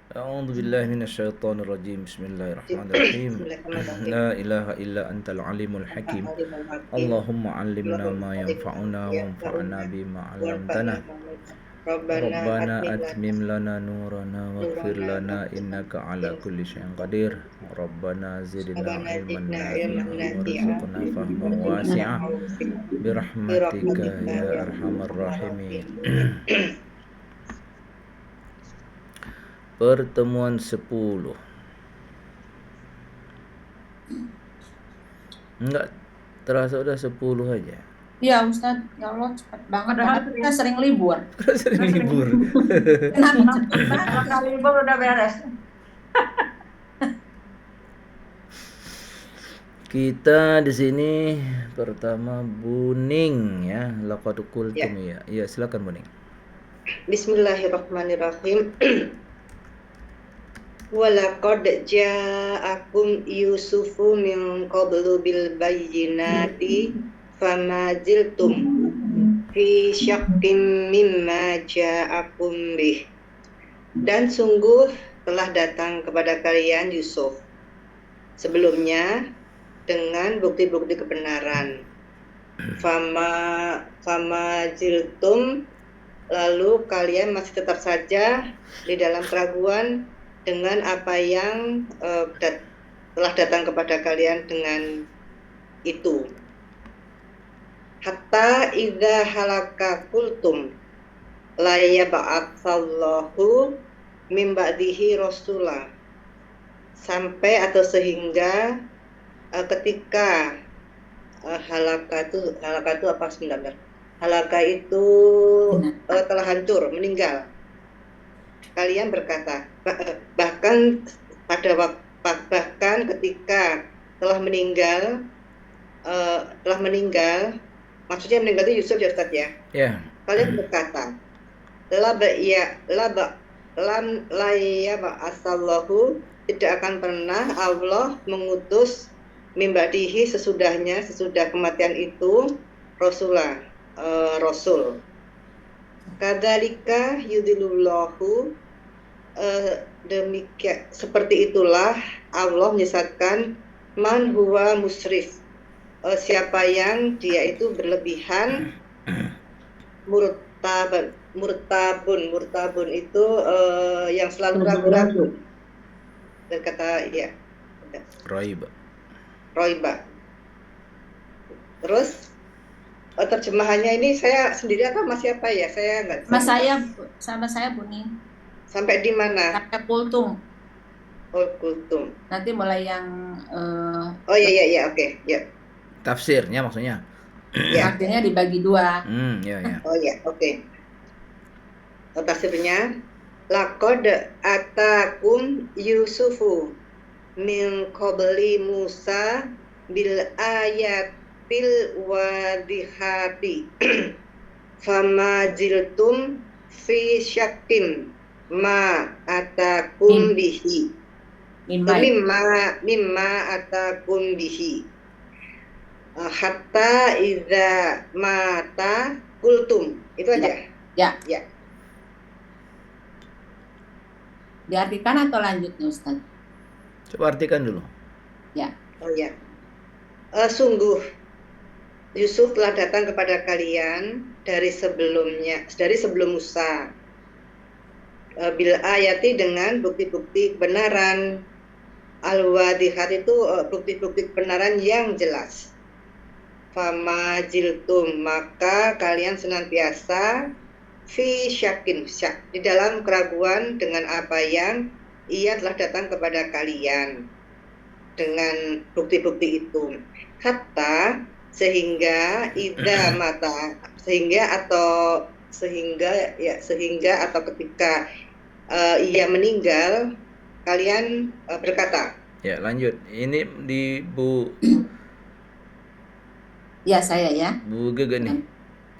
أعوذ بالله من الشيطان الرجيم بسم الله الرحمن الرحيم Bismillahirrahmanirrahim. لا إله إلا أنت العليم Anta الحكيم alimul hakim. اللهم علمنا Allahumma ما alimna ينفعنا ya وانفعنا faruna. بما علمتنا Warfa'na ma'amulna. Rabbana ربنا atmim lana أتمم لنا نورنا واغفر nurana لنا waqtana إنك على in كل شيء قدير ربنا زدنا Rabbana علما zidna ilman نافعا nafi'a وارزقنا فهما warzuqna واسعا fahma wasi'a برحمتك birahmatika يا ya أرحم arhamar الراحمين. rahimin. Pertemuan 10. Enggak terasa udah 10 aja. Iya Ustaz, ya Allah cepat banget. Padahal Padahal kita sering libur. Sering libur. Kenapa cepat banget? Kalau libur udah beres. Kita di sini pertama Buning ya, laqad qultum ya. Iya, silakan Buning. Bismillahirrahmanirrahim. Walaqad ja'akum Yusufu min qablu bil bayyinati fama ziltum fi syakkim mimma ja'akum bih. Dan sungguh telah datang kepada kalian Yusuf sebelumnya dengan bukti-bukti kebenaran. Fama ziltum, lalu kalian masih tetap saja di dalam keraguan dengan apa yang telah datang kepada kalian dengan itu. Hatta idza halaka kultum la yab'atsallahu min ba'dihi rasula. Sampai atau sehingga ketika halaka itu apa sebenarnya? Halaka itu telah hancur, meninggal. Kalian berkata, bahkan ketika telah meninggal, maksudnya meninggal itu Yusuf ya Ustaz ya. Ya. Kalian berkata, asallahu, tidak akan pernah Allah mengutus mimbadihi sesudah kematian itu rasul. Kadzalika yudhilullahu, demikian seperti itulah Allah menyesatkan man huwa musrif, siapa yang dia itu berlebihan, murtabun itu yang selalu ragu-ragu, dan kata ya roiba. Terus terjemahannya ini saya sendiri atau Mas siapa ya? Saya nggak. Sama saya Buning. Sampai di mana? Sampai kultum. Oh, kultum. Nanti mulai yang oh iya, oke. Ya. Tafsirnya maksudnya. Ya. Artinya dibagi dua. Ya. Oh ya, oke. Tafsirnya, laqad atakum Yusufu min qabli Musa bil ayatil wadihati fama jiltum fi syakkim ma atakum bihi mimma atakum bihi hatta idza mata kultum. Itu aja ya. Diartikan atau lanjut nih Ustaz? Coba artikan dulu. Ya. Oh ya. Sungguh Yusuf telah datang kepada kalian dari sebelum Musa, bil ayati, dengan bukti-bukti kebenaran, al-wadihat itu bukti-bukti kebenaran yang jelas. Fama jiltum, maka kalian senantiasa fi syakin, di dalam keraguan dengan apa yang ia telah datang kepada kalian dengan bukti-bukti itu. Hatta, sehingga atau ketika ia meninggal, kalian berkata. Ya, lanjut. Ini di Bu. Ya, saya ya. Bu Gege nih.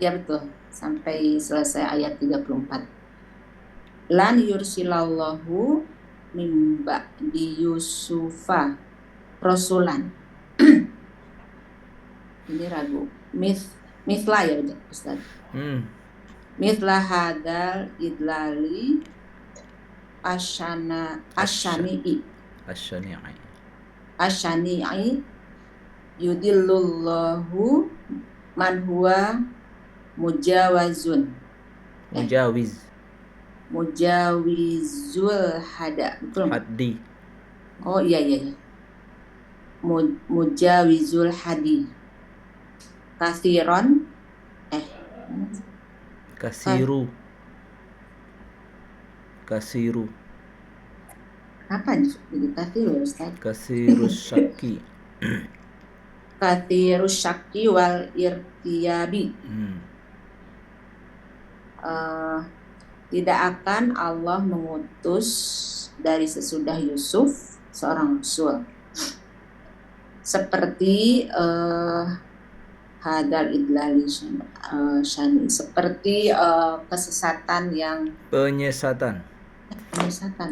Ya betul. Sampai selesai ayat 34. Lan yursilallahu min ba'di Yusufa rasulan. Ini ragu. Mithla ya Ustaz. Mithla hadal idlali asyani'i Asyani'i. yudillullahu man huwa mujawizul hada, betul nggak? Haddi. Oh iya. Mujawizul hadi kasiron Kasiru. apa jadi kasiru Ustaz? Kasirus syaki. Katsirus syakki wal irtiyabi. Tidak akan Allah mengutus dari sesudah Yusuf seorang rasul seperti hadal idlali syani, seperti kesesatan yang Penyesatan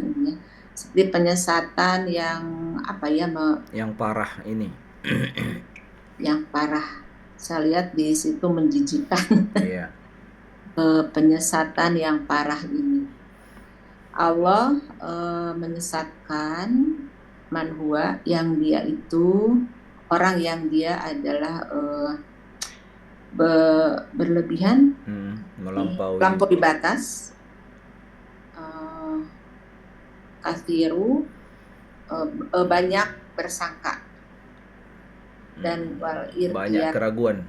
ini ya. Seperti penyesatan yang yang parah ini. Yang parah. Saya lihat di situ menjijikan. Iya. Penyesatan yang parah ini. Allah menyesatkan manhua yang dia itu orang yang dia adalah berlebihan, melampaui batas, kathiru, banyak bersangka, dan banyak keraguan.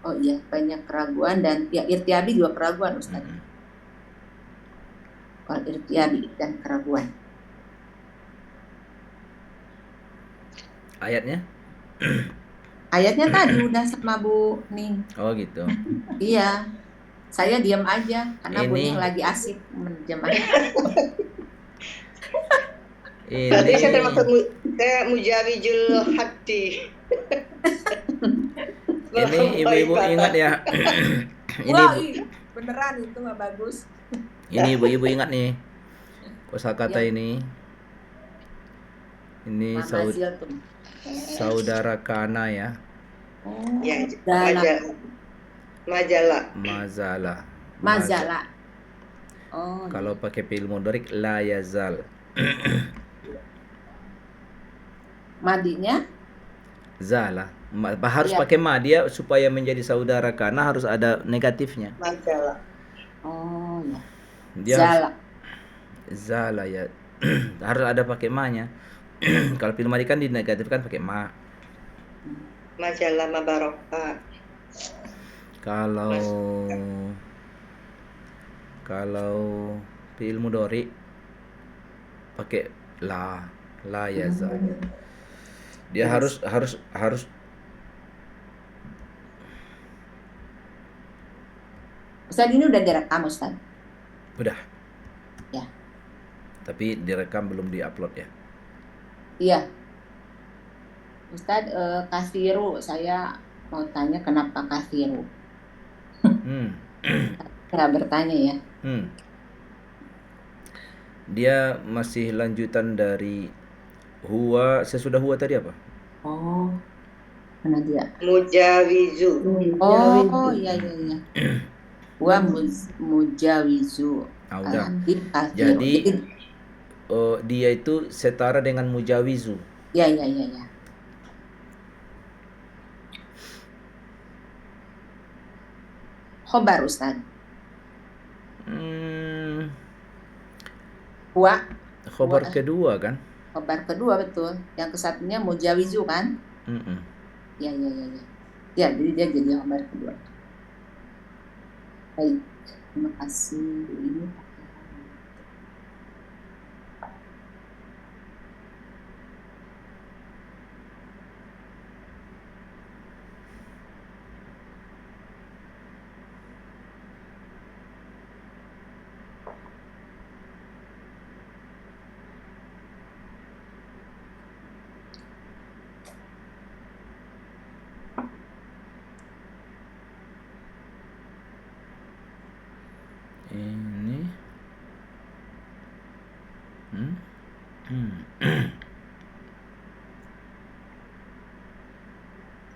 Oh iya, banyak keraguan, dan ya irtiabi juga keraguan Ustaz. Wal irtiabi dan keraguan. Ayatnya? Ayatnya tadi udah sama Bu Ning. Oh gitu. Iya. Saya diam aja karena Bu Ning lagi asik menjemah. Berarti saya termasuk mujawizul haddi. Ini ibu-ibu ingat ya. Beneran itu nggak bagus. Ini ibu-ibu ingat nih kosakata ini. Ini saudara kana ya. Oh, ya, Mazala. Oh. Kalau pakai fi'il mudhari la yazal. Madinya Zala. Harus pakai ma, dia supaya menjadi saudara kana harus ada negatifnya. Mazala. Oh ya. Dia Zala ya. Harus ada pakai ma-nya. Kalau fi'il madhi kan dinegatifkan pakai ma. Majalah mabarokah. Kalau fi'il mudhari pakai la yazal. Dia harus Ustaz, ini udah direkam Ustaz? Udah. Ya. Tapi direkam belum diupload ya? Iya. Ustaz, kasiru, saya mau tanya kenapa kasiru? Saya bertanya ya. Dia masih lanjutan dari huwa, sesudah huwa tadi apa? Oh, mana dia? Mujawizu. Oh, iya. Huwa mujawizu. Udah. Jadi dia itu setara dengan mujawizu. Ya. Khobar Ustaz. Huwa. Khobar kedua kan? Khobar kedua betul. Yang kesatunya mujawizu kan? Ya. Ya, jadi dia jadi khobar kedua. Baik, terima kasih. Ini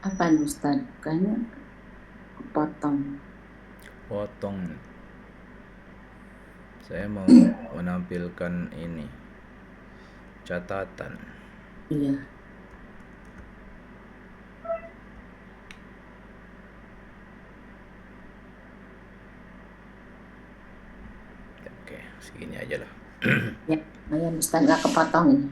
apa nih Ustaz? Kayaknya potong. Saya mau menampilkan ini catatan. Iya. Oke, segini aja lah. Ya, lumayan Ustaz, nggak kepotong ini.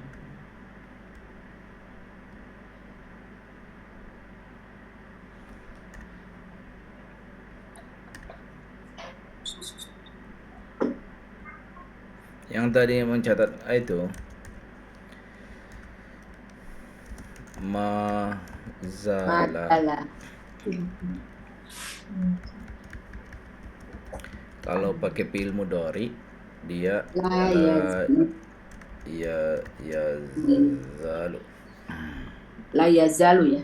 Yang tadi mencatat itu mazala. Masalah. Kalau pakai fi'il mudhari dia La zalu. la yazalu ya.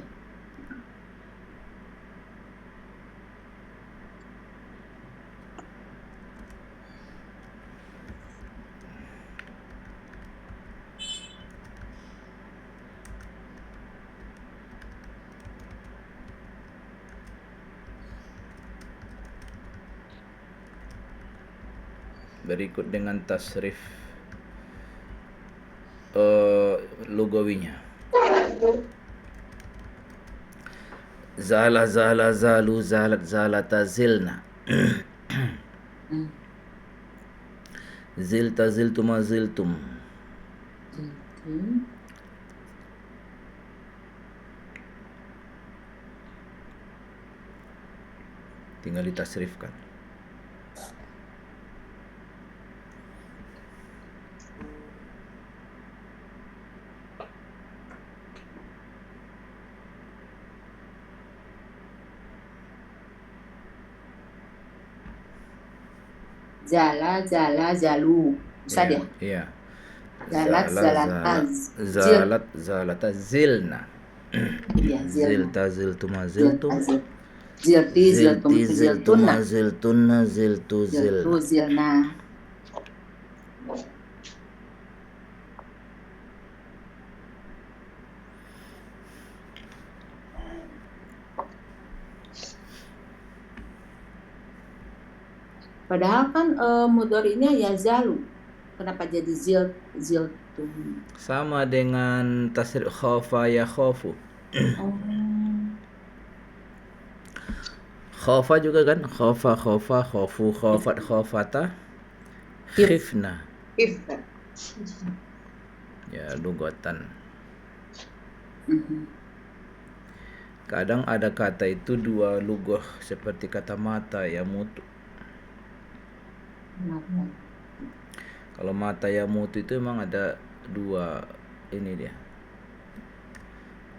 Berikut dengan tasrif lugawinya. Zala zala zalu zalat zalata zilna. Zilta ziltuma ziltum. Tinggal ditasrifkan. Zala zala zalu. Ustaz ya? Iya. Zalat zalata Zalat zalata zilna. Iya, Zilta ziltuma ziltum. Zilti ziltum Zilti ziltuma ziltunna. ziltunna ziltu Ziltu zilna. zilna. Padahal kan mudhari'nya yazalu. Kenapa jadi ziltum? Sama dengan tasrif khafa ya khafu. Oh. Khafa juga kan? Khafa khafu khafat khafata khifna. Ifna. Ya, lugatan. Kadang ada kata itu dua lugah seperti kata mata ya mutu. Kalau mata ya mutu itu memang ada dua ini dia.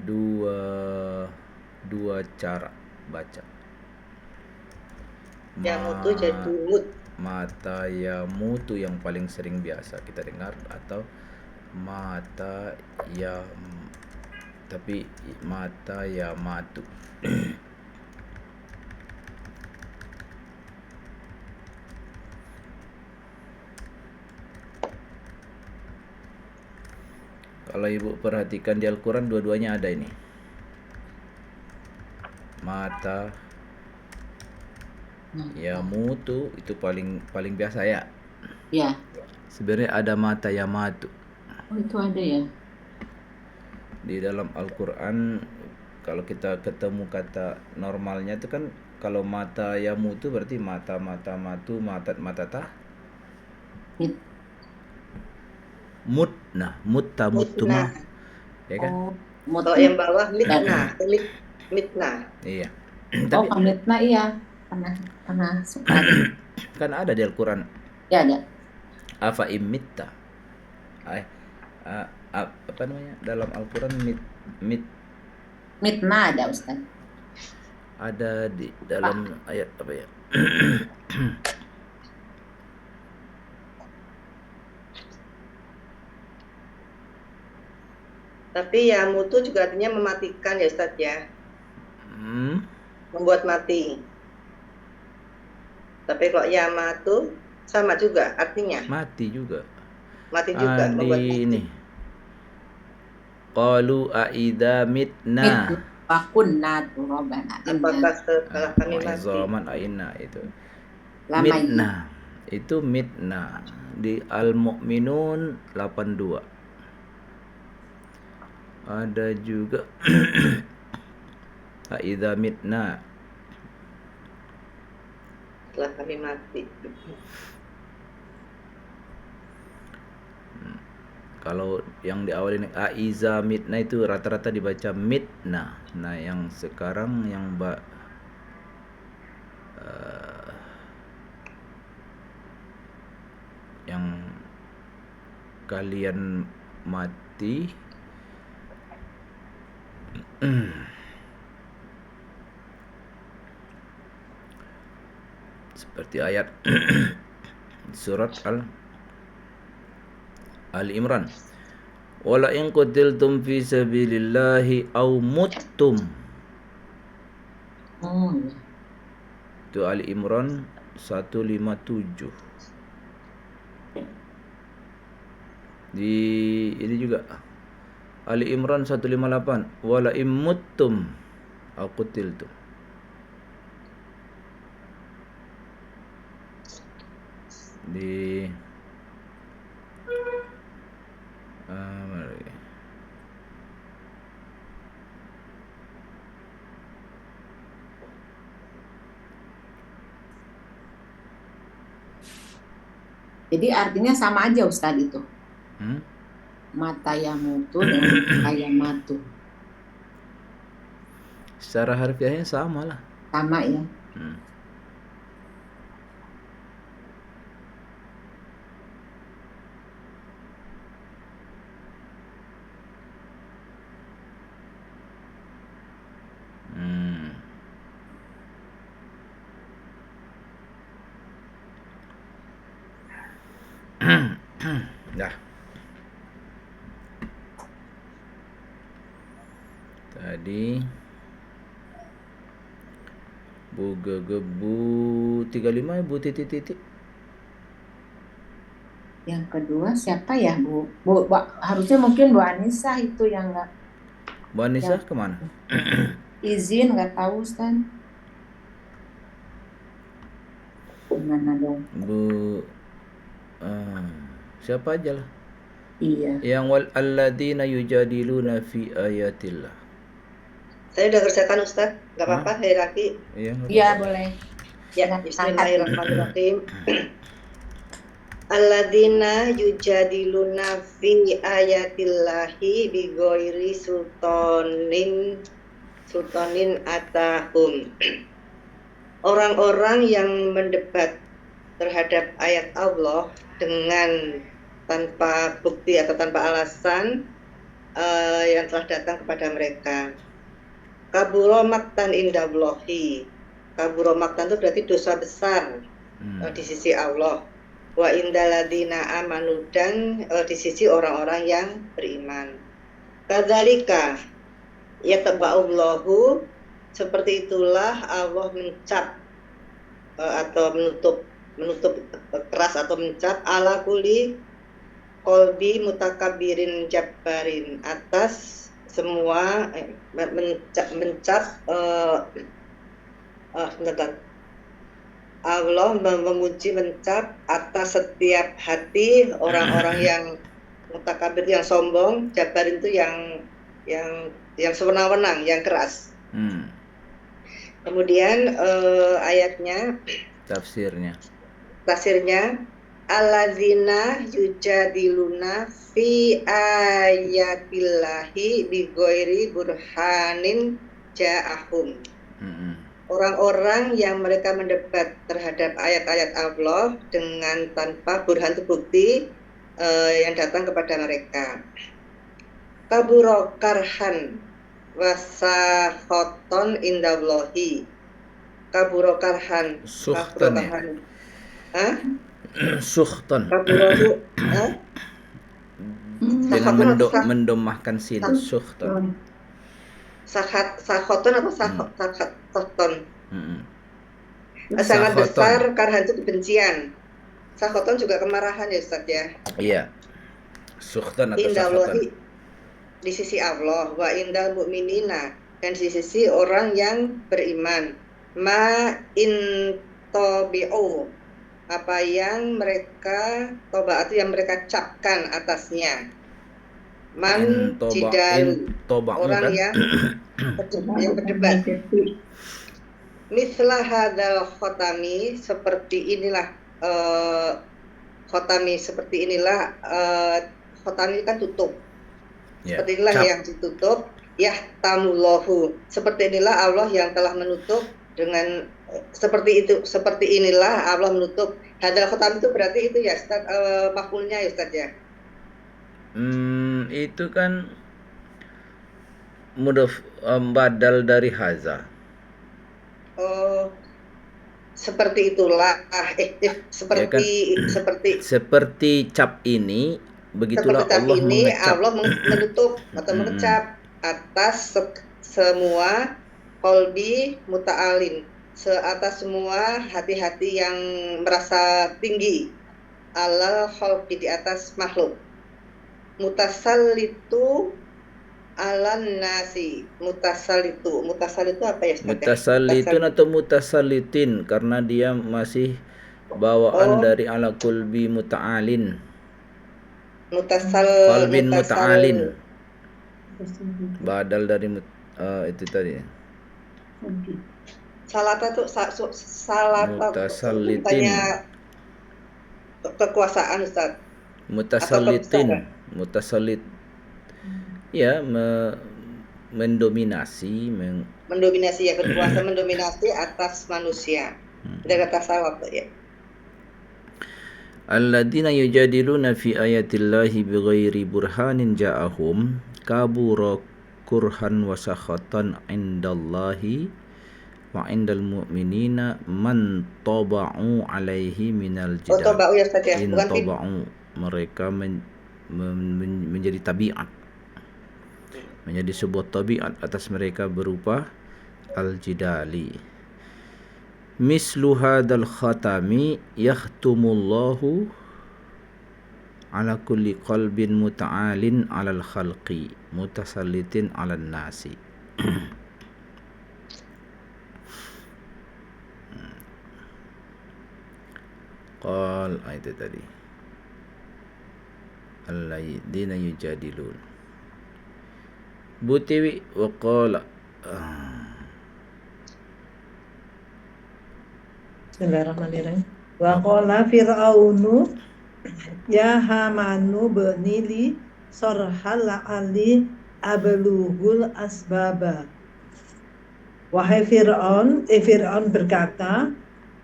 Dua cara baca. Ya mutu jadi mut. Mata ya mutu yang paling sering biasa kita dengar, atau mata ya tapi mata ya matu. Kalau ibu perhatikan di Al-Quran dua-duanya ada ini. Mata ya mutu itu paling biasa ya. Ya. Sebenarnya ada mata ya matu. Oh, itu ada ya. Di dalam Al-Quran kalau kita ketemu kata normalnya itu kan, kalau mata ya mutu berarti mata matu matata. Mutna mutuma. Ya kan? Oh, Kalau yang bawah mitna. Iya. Oh, mitna iya. Pernah suka ada. Kan ada di Al-Quran. Ya, ada. Afa imitta. Apa namanya? Dalam Al-Quran Mitna ada, Ustaz. Ada di dalam ayat apa ya? Tapi ya mutu juga artinya mematikan ya Ustaz ya. Membuat mati. Tapi kalau ya matu sama juga artinya. Mati juga. Mati juga, membuat mati. Ini. Qalu aida mitna. Wa kunna turaban. Apakah setelah kami mati? Zaman aina itu. Lamai. Mitna. Itu mitna. Di Al-Mu'minun 82. Ada juga Idza mitna. Setelah kami mati. Kalau yang di awal ini Aiza mitna itu rata-rata dibaca mitna. Nah, yang sekarang yang yang kalian mati seperti ayat surat Al-Imran. Wala in qutiltum fi sabilillahi aw muttum. Itu Al-Imran 157. Di ini juga Ali Imran 158. Wala in muttum aw qutiltum. Di Jadi artinya sama aja Ustadz itu. Mata yamutu dengan ayamatu. Secara harfiahnya sama lah. Sama ya. Dah. Tadi Bu Gegebu 35 Bu titik-titik. Yang kedua siapa ya Bu? Harusnya mungkin Bu Anissa itu yang enggak. Bu Anissa kemana? Izin nggak tahu Ustaz. Gimana dong? Bu siapa aja lah. Iya. Yang wal alladzina yujadiluna fi ayatillah. Saya udah kerjakan Ustaz, nggak apa-apa hari lagi. Iya boleh. Ya, bismillahirrahmanirrahim. Alladzina yujadiluna fi ayatillahi bighairi sultanin atahum. Orang-orang yang mendebat terhadap ayat Allah dengan tanpa bukti atau tanpa alasan yang telah datang kepada mereka. Kaburo maktan indallahi. Kaburo maktan itu berarti dosa besar di sisi Allah. Wa indaladina amanu, dan di sisi orang-orang yang beriman. Kadzalika yatba'ullahu, seperti itulah Allah mencap atau menutup keras atau mencap ala kulli qalbi mutakabirin jabbarin, atas semua mencap Allah menguji mencap atas setiap hati orang-orang yang mutakabir, yang sombong, jabar itu yang sewenang-wenang, yang keras. Kemudian ayatnya, tafsirnya alladzina yujadiluna fi ayatillahi bighairi burhanin ja'ahum. Orang-orang yang mereka mendebat terhadap ayat-ayat Allah dengan tanpa burhan, bukti yang datang kepada mereka. Kaburo karhan wasakhoton indallahi. Kaburo karhan. Sukhtan ya? Sukhtan. Kaburo dengan mendomahkan sin. Sukhtan. Sakhoton atau sakhoton? Sangat besar karhan itu kebencian. Sakhoton juga kemarahan ya Ustaz ya. Iya. Sukhtan atau sakhoton. Di sisi Allah, wa indal mu'minina, dan di sisi orang yang beriman. Ma in tabi'u, apa yang mereka tobaatu yang mereka capkan atasnya. Man jidal, orang kan? yang berdebat. Mislah hadzal khotami, seperti inilah khotami, seperti inilah khotami kan tutup. Seperti inilah yang ditutup, yahtamullahu. Seperti inilah Allah yang telah menutup dengan seperti itu. Seperti inilah Allah menutup. Hadzal khotam itu berarti itu ya Ustaz, maf'ulnya ya Ustaz ya. Itu kan mudaf badal dari haza. Oh, seperti itulah. Seperti cap ini, begitulah seperti cap Allah ini mengecap. Allah menutup atau mengecap atas semua qalbi muta'alin, atas semua hati-hati yang merasa tinggi, alal khalqi, di atas makhluk. Mutasallitu alan nasi. Mutasallitu apa ya Ustaz? Mutasallitun atau mutasallitin, karena dia masih bawaan dari ala kulbi muta'alin. Qalbin muta'alin. Badal dari itu tadi. Salata tuh mutasallitin. Kekuasaan Ustaz. Mutasallit. Ya, mendominasi, mendominasi ya, berkuasa mendominasi atas manusia. Ada kata salap ya. Alladzina yujadiluna fi ayatillahi bighairi burhanin ja'ahum kabura kurhan wa sakhatan indallahi wa indal mu'minina man taba'u alaihi minal jidal. Taba'u ya Ustaz ya, bukan taba'u, mereka menjadi tabiat, menjadi sebuah tabiat atas mereka berupa al-jidali. Mislu hadal khatami yahtumullahu ala kulli qalbin muta'alin alal khalqi mutasallitin alal nasi. Qal, itu tadi. Alladzina yujadilun. Butiwi wa qala. Bismillahirrahmanirrahim. Wa qala fir'aunu ya hamanu bnili sarhal ali ablughul asbaba. Wahai Fir'aun, Fir'aun berkata,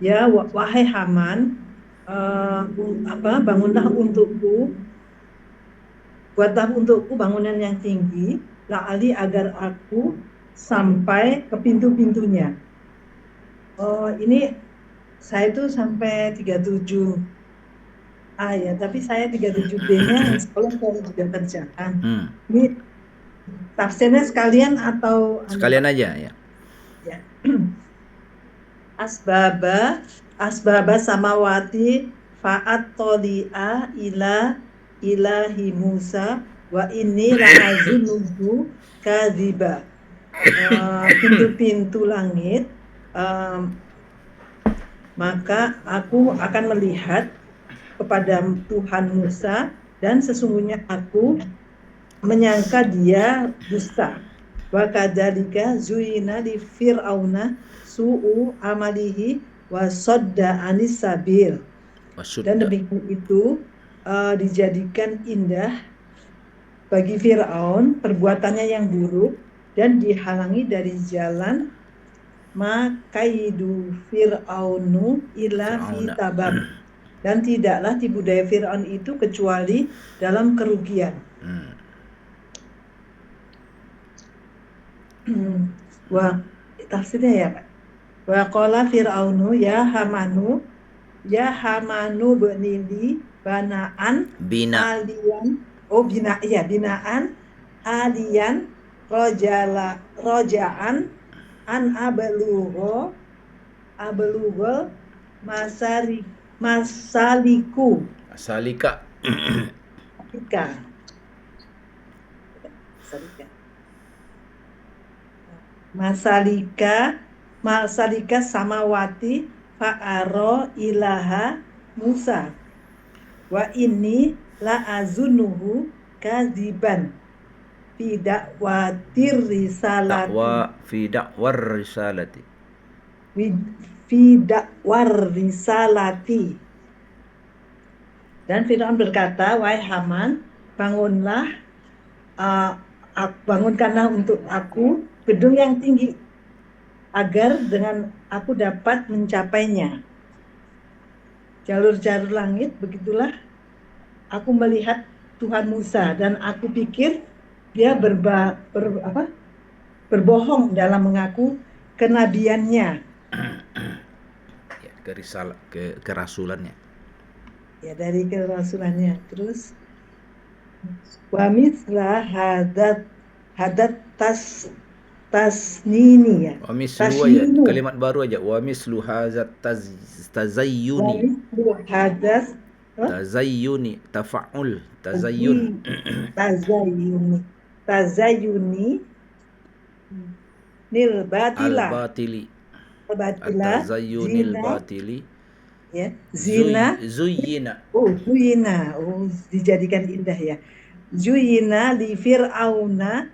ya wahai Haman, bangunlah untukku, buatlah untukku bangunan yang tinggi, la'ali, agar aku sampai ke pintu-pintunya. Ini saya itu sampai 37 ya, tapi saya 37B-nya sekolah saya juga kerjakan. Ini tafsirnya sekalian atau sekalian aja ya. Asbaba samawati fa'at toli'a ila ilahi Musa wa inni la'azunuhu kadhiba. Pintu-pintu langit, maka aku akan melihat kepada Tuhan Musa dan sesungguhnya aku menyangka dia dusta. Wa kadzalika zuyina li fir'auna su'u amalihi wa sadda anis sabil. Dan demikian itu dijadikan indah bagi Fir'aun perbuatannya yang buruk dan dihalangi dari jalan. Makaidu Fir'aunu ila fi tabab, dan tidaklah tipu daya Fir'aun itu kecuali dalam kerugian. Wah, tafsirnya ya Pak. Wa qala Fir'aunu ya hamanu bnili binaan alian rojaan an abelugho masalika samawati fa'aro ilaha Musa. Wa inni la azunuhu kadziban fi da'watir risalati. Fi dakwar risalati. Fi dakwar risalati. Dan Firaun berkata, wahai Haman, bangunlah, bangunkanlah untuk aku gedung yang tinggi, agar dengan aku dapat mencapainya. Jalur-jalur langit, begitulah aku melihat Tuhan Musa, dan aku pikir dia berbohong dalam mengaku kenabiannya. Ya, kerasulannya. Ya, dari kerasulannya. Terus wa misla hadat tasnini, ya. Wa mislu aja, kalimat baru aja. Wa mislu hazat tazayyuni. Tazayyuni, tafa'ul, tazayyun. Tazayyuni nil batila. Al-batili. Al-batila. Tazayyunil batili. Ya, zina. Zuyyina. Zuyina. Dijadikan indah, ya. Zuyina li fir'auna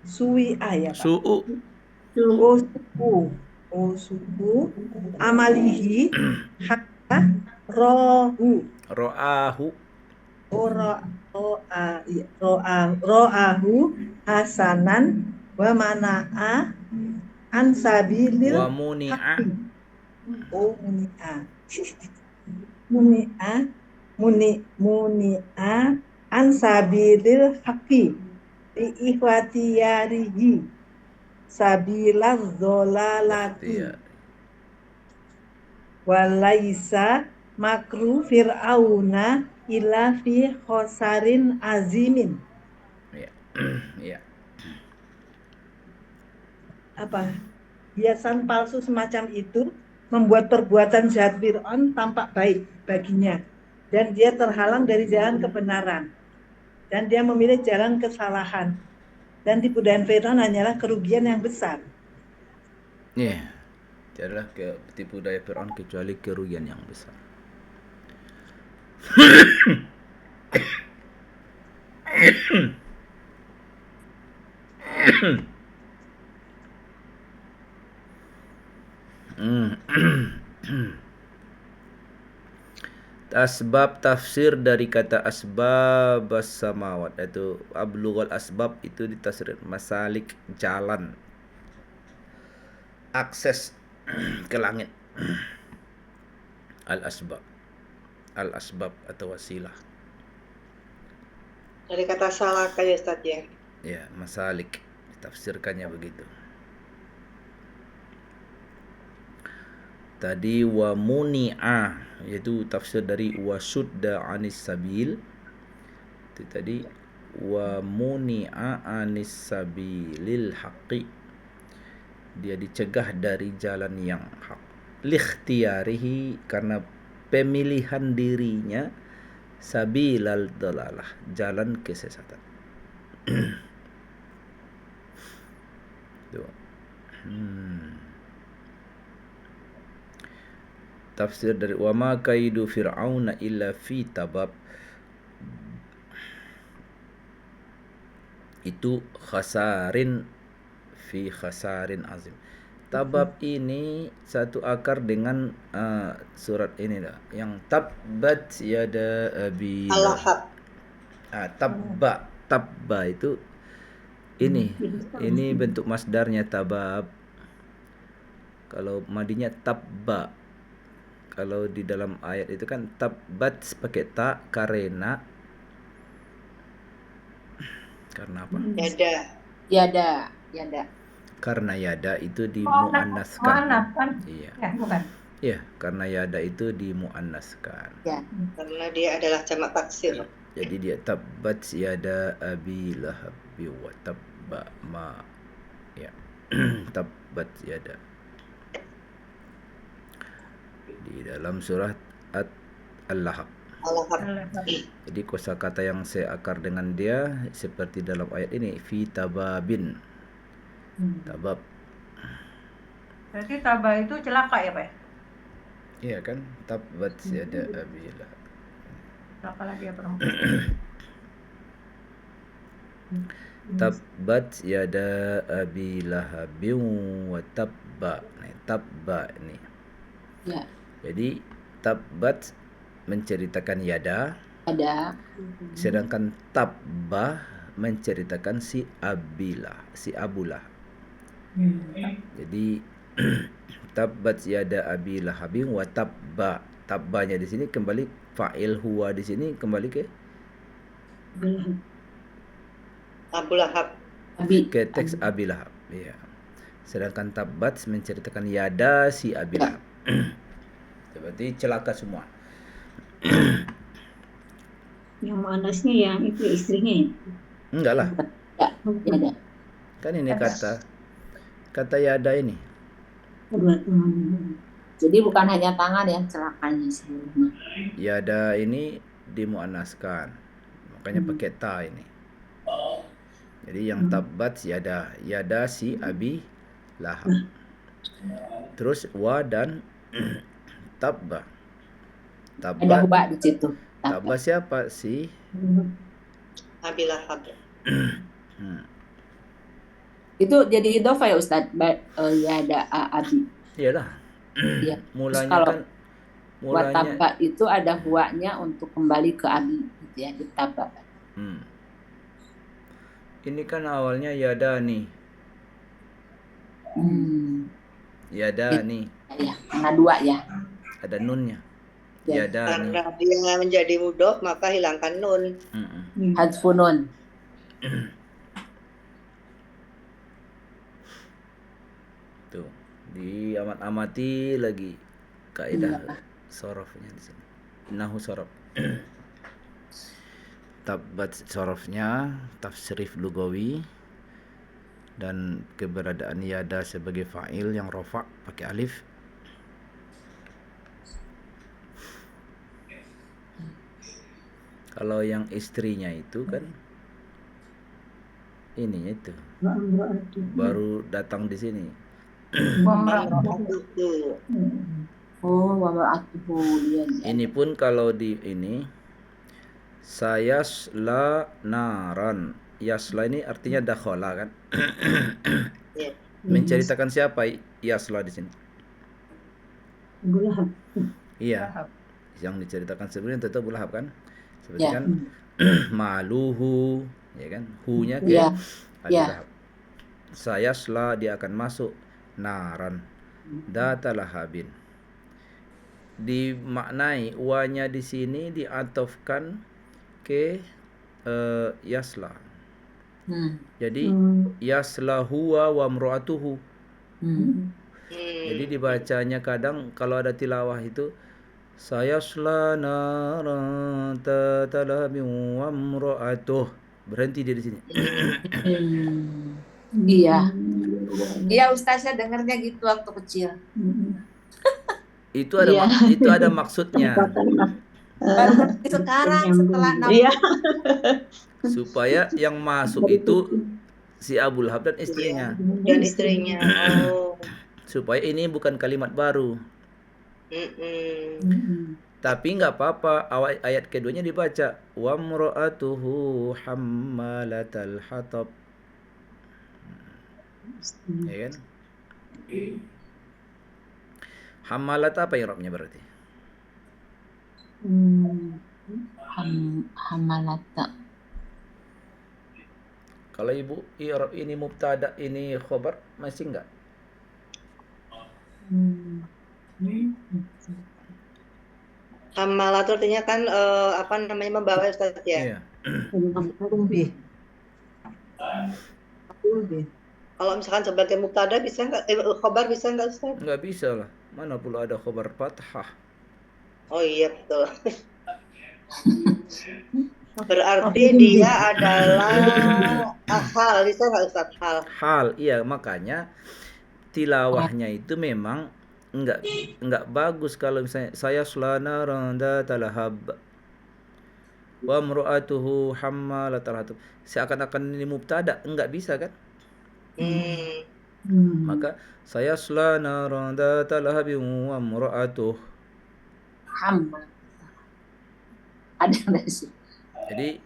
suwi'a, ya, Pak. Su'u amalihi hatta ro'ahu hasanan wa mana'a an sabilil wa muni'a. Muni'a an sabilil haqqi li ikhwatiyarihi sabilaz zolalati walaisa makru fir'auna illa fi khosarin azimin. Ya. Apa? Hiasan palsu semacam itu membuat perbuatan jahat Fir'aun tampak baik baginya, dan dia terhalang dari jalan kebenaran, dan dia memilih jalan kesalahan, dan tipu daya Fir'aun hanyalah kerugian yang besar. Tidaklah tipu daya Fir'aun kecuali kerugian yang besar. Asbab, tafsir dari kata asbab as-samawat, itu ablughal asbab, itu ditafsir masalik, jalan, akses ke langit. Al-asbab atau wasilah. Dari kata salaka, ya Ustaz, ya. Ya, masalik ditafsirkannya begitu. Tadi wa muni'a, yaitu tafsir dari wasudda anis sabil. Itu tadi wa muni'a anis sabilil haqqi, dia dicegah dari jalan yang hak. Likhtiyarihi, karena pemilihan dirinya, sabilal dalalah, jalan kesesatan. Tuh. Tafsir dari wa ma kaidu fir'auna illa fi tabab, itu khasarin azim. Tabab ini satu akar dengan surat ini dah, yang tabbat yada abi lahab. Tabba itu ini bentuk masdarnya tabab. Kalau madinya tabba. Kalau di dalam ayat itu kan tabbat pakai ta karena apa? Yada. Karena yada itu dimuannaskan. Iya. Ya, bukan. Iya, karena yada itu dimuannaskan. Ya. Karena dia adalah jamak taksir. Jadi dia tabbat yada abi lahab wa tabba ma. Ya. Tabbat yada. Di dalam surah Al-Lahab. Jadi kosakata yang seakar dengan dia seperti dalam ayat ini, fi tababin. Tabab. Berarti tabah itu celaka, ya Pak? Iya kan? Tabbat yada abi lahab. Apalagi ya perempuan. Tabbat yada abi lahabin wa tabba. Nih, tabba nih. Ya, Jadi tabbat menceritakan yada, ada. sedangkan tabba menceritakan si abilah, si abulah. Jadi tabbat yada abi lahabin wa tabba. Tabbanya di sini kembali fa'il huwa di sini kembali ke Abu Lahab. Abi. ke teks abi lahab. Iya. Sedangkan tabbat menceritakan yada si abi lahab. Berarti celaka semua. Yang manasnya yang itu istrinya ya? Enggak lah. Ya, ya ada. Kan ini kata yada ini. Kedua teman. Jadi bukan hanya tangan yang celakanya seluruhnya. Yada ini dimuannaskan. Makanya pakai ta ini. Jadi yang tabbat yada, yada si abi lahab. Terus wa dan tabba. Ada Tabbat. huba di situ. Tabba siapa? Si Abi Lahab. Itu jadi idhofah ya Ustadz. Ya ada abi. iyalah. Ya. Mulanya kalau kan mulanya Watabba itu ada huanya untuk kembali ke abi gitu ya, ditabba. ini kan awalnya yada nih. Yada nih. Ya, karena dua ya. Ada nunnya. Ya. Yada nih. Karena dia menjadi mudhof maka hilangkan nun. Hadfunun. Tuh, diamat-amati lagi kaidah sorofnya di sini. Nahu sorof. Tabbat sorofnya tafsirif lugawi dan keberadaan yada sebagai fa'il yang rofa pakai alif. Kalau yang istrinya itu kan ini itu baru datang di sini. Oh, wa ma'atuhu dia. Ini pun kalau di ini sayasla naran. Yasla ini artinya dakhala kan? Menceritakan siapa yasla di sini? Abu Lahab. Iya. Yang diceritakan sebelumnya tentu Abu Lahab kan? Seperti Ya. kan maluhu, ya kan? Hu-nya ke Ya. Abu Ya. Lahab. Sayasla dia akan masuk naran. Data lahabin. Dimaknai wa-nya di sini diatofkan ke yasla. Jadi yasla huwa wa mru'atuhu. Jadi dibacanya kadang kalau ada tilawah itu sayasla naran tatalabin wa mru'atuh. Berhenti dia di sini. Iya. Iya Ustaz, saya dengarnya gitu waktu kecil. Itu ada itu ada maksudnya. Baru ngerti sekarang setelah 6 Iya. Supaya yang masuk itu si Abu Lahab dan istrinya. Dan istrinya. Oh. Supaya ini bukan kalimat baru. Tapi nggak apa-apa, ayat keduanya dibaca wa mra'atuhu hammalatal hatab. Ya kan? Hammalat apa i'rabnya berarti? Hamalata. Kalau ibu i'rab ini mubtada, ini khabar, masih enggak? Hamalat artinya kan apa namanya membawa Ustaz ya. Iya. Kalau misalkan sebagai mubtada bisa nggak? Khobar bisa nggak Ustaz? Enggak bisa lah. Mana pula ada khabar fathah. Oh iya betul. Berarti dia adalah hal, bisa nggak Ustaz? Hal, iya, makanya tilawahnya itu memang enggak bagus kalau misalnya saya sulana randa talahab wa mru'atuhu hammalatal hatab. Seakan-akan ini mubtada, enggak bisa kan? Maka saya sulana randa talahab wa mru'atuh. Hamba. Ada nggak sih? Jadi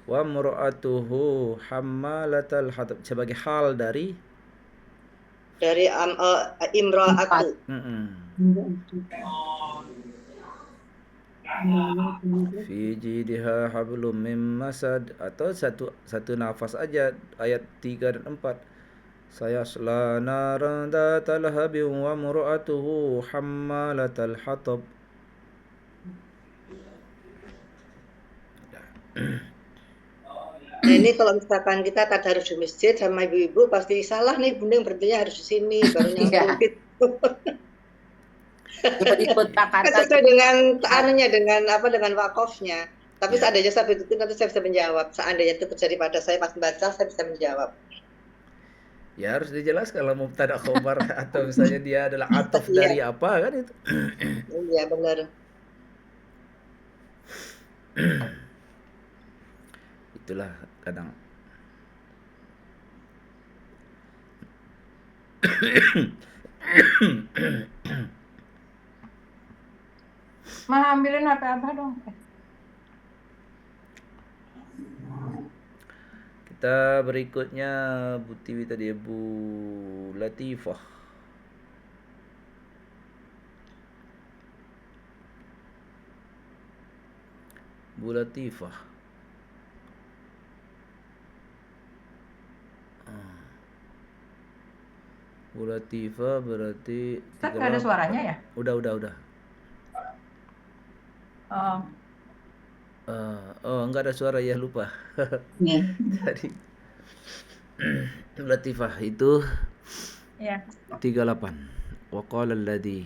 wa mur'atuhu hammalatal hatab sebagai hal dari imra'atu. Fi jidha hablum mim masad, atau satu nafas aja ayat 3 dan 4. Sayasla naran data lahabin wa mur'atuhu hammalatal hatab. Nah, ini kalau misalkan kita tadarus di masjid sama ibu-ibu pasti salah nih, bunda berarti harus di sini baru nyambung gitu. Ikut kata Sesuai dengan anunya, dengan wakofnya. Tapi seandainya saya itu nanti saya bisa menjawab. Seandainya itu terjadi pada saya pas membaca, saya bisa menjawab. Ya harus dijelaskan kalau mubtada khobar atau misalnya dia adalah ataf dari apa kan itu. Iya benar. Itulah kadang. Ma ambilin HP Abah dong. Kita berikutnya Bu Tiwi tadi, Bu Latifah. Bu Latifah. Bu Latifah berarti Ustaz nggak ada suaranya ya? Udah. Enggak ada suara ya, lupa. Tadi Bu Latifah itu Ya. 38. Wa qala alladhi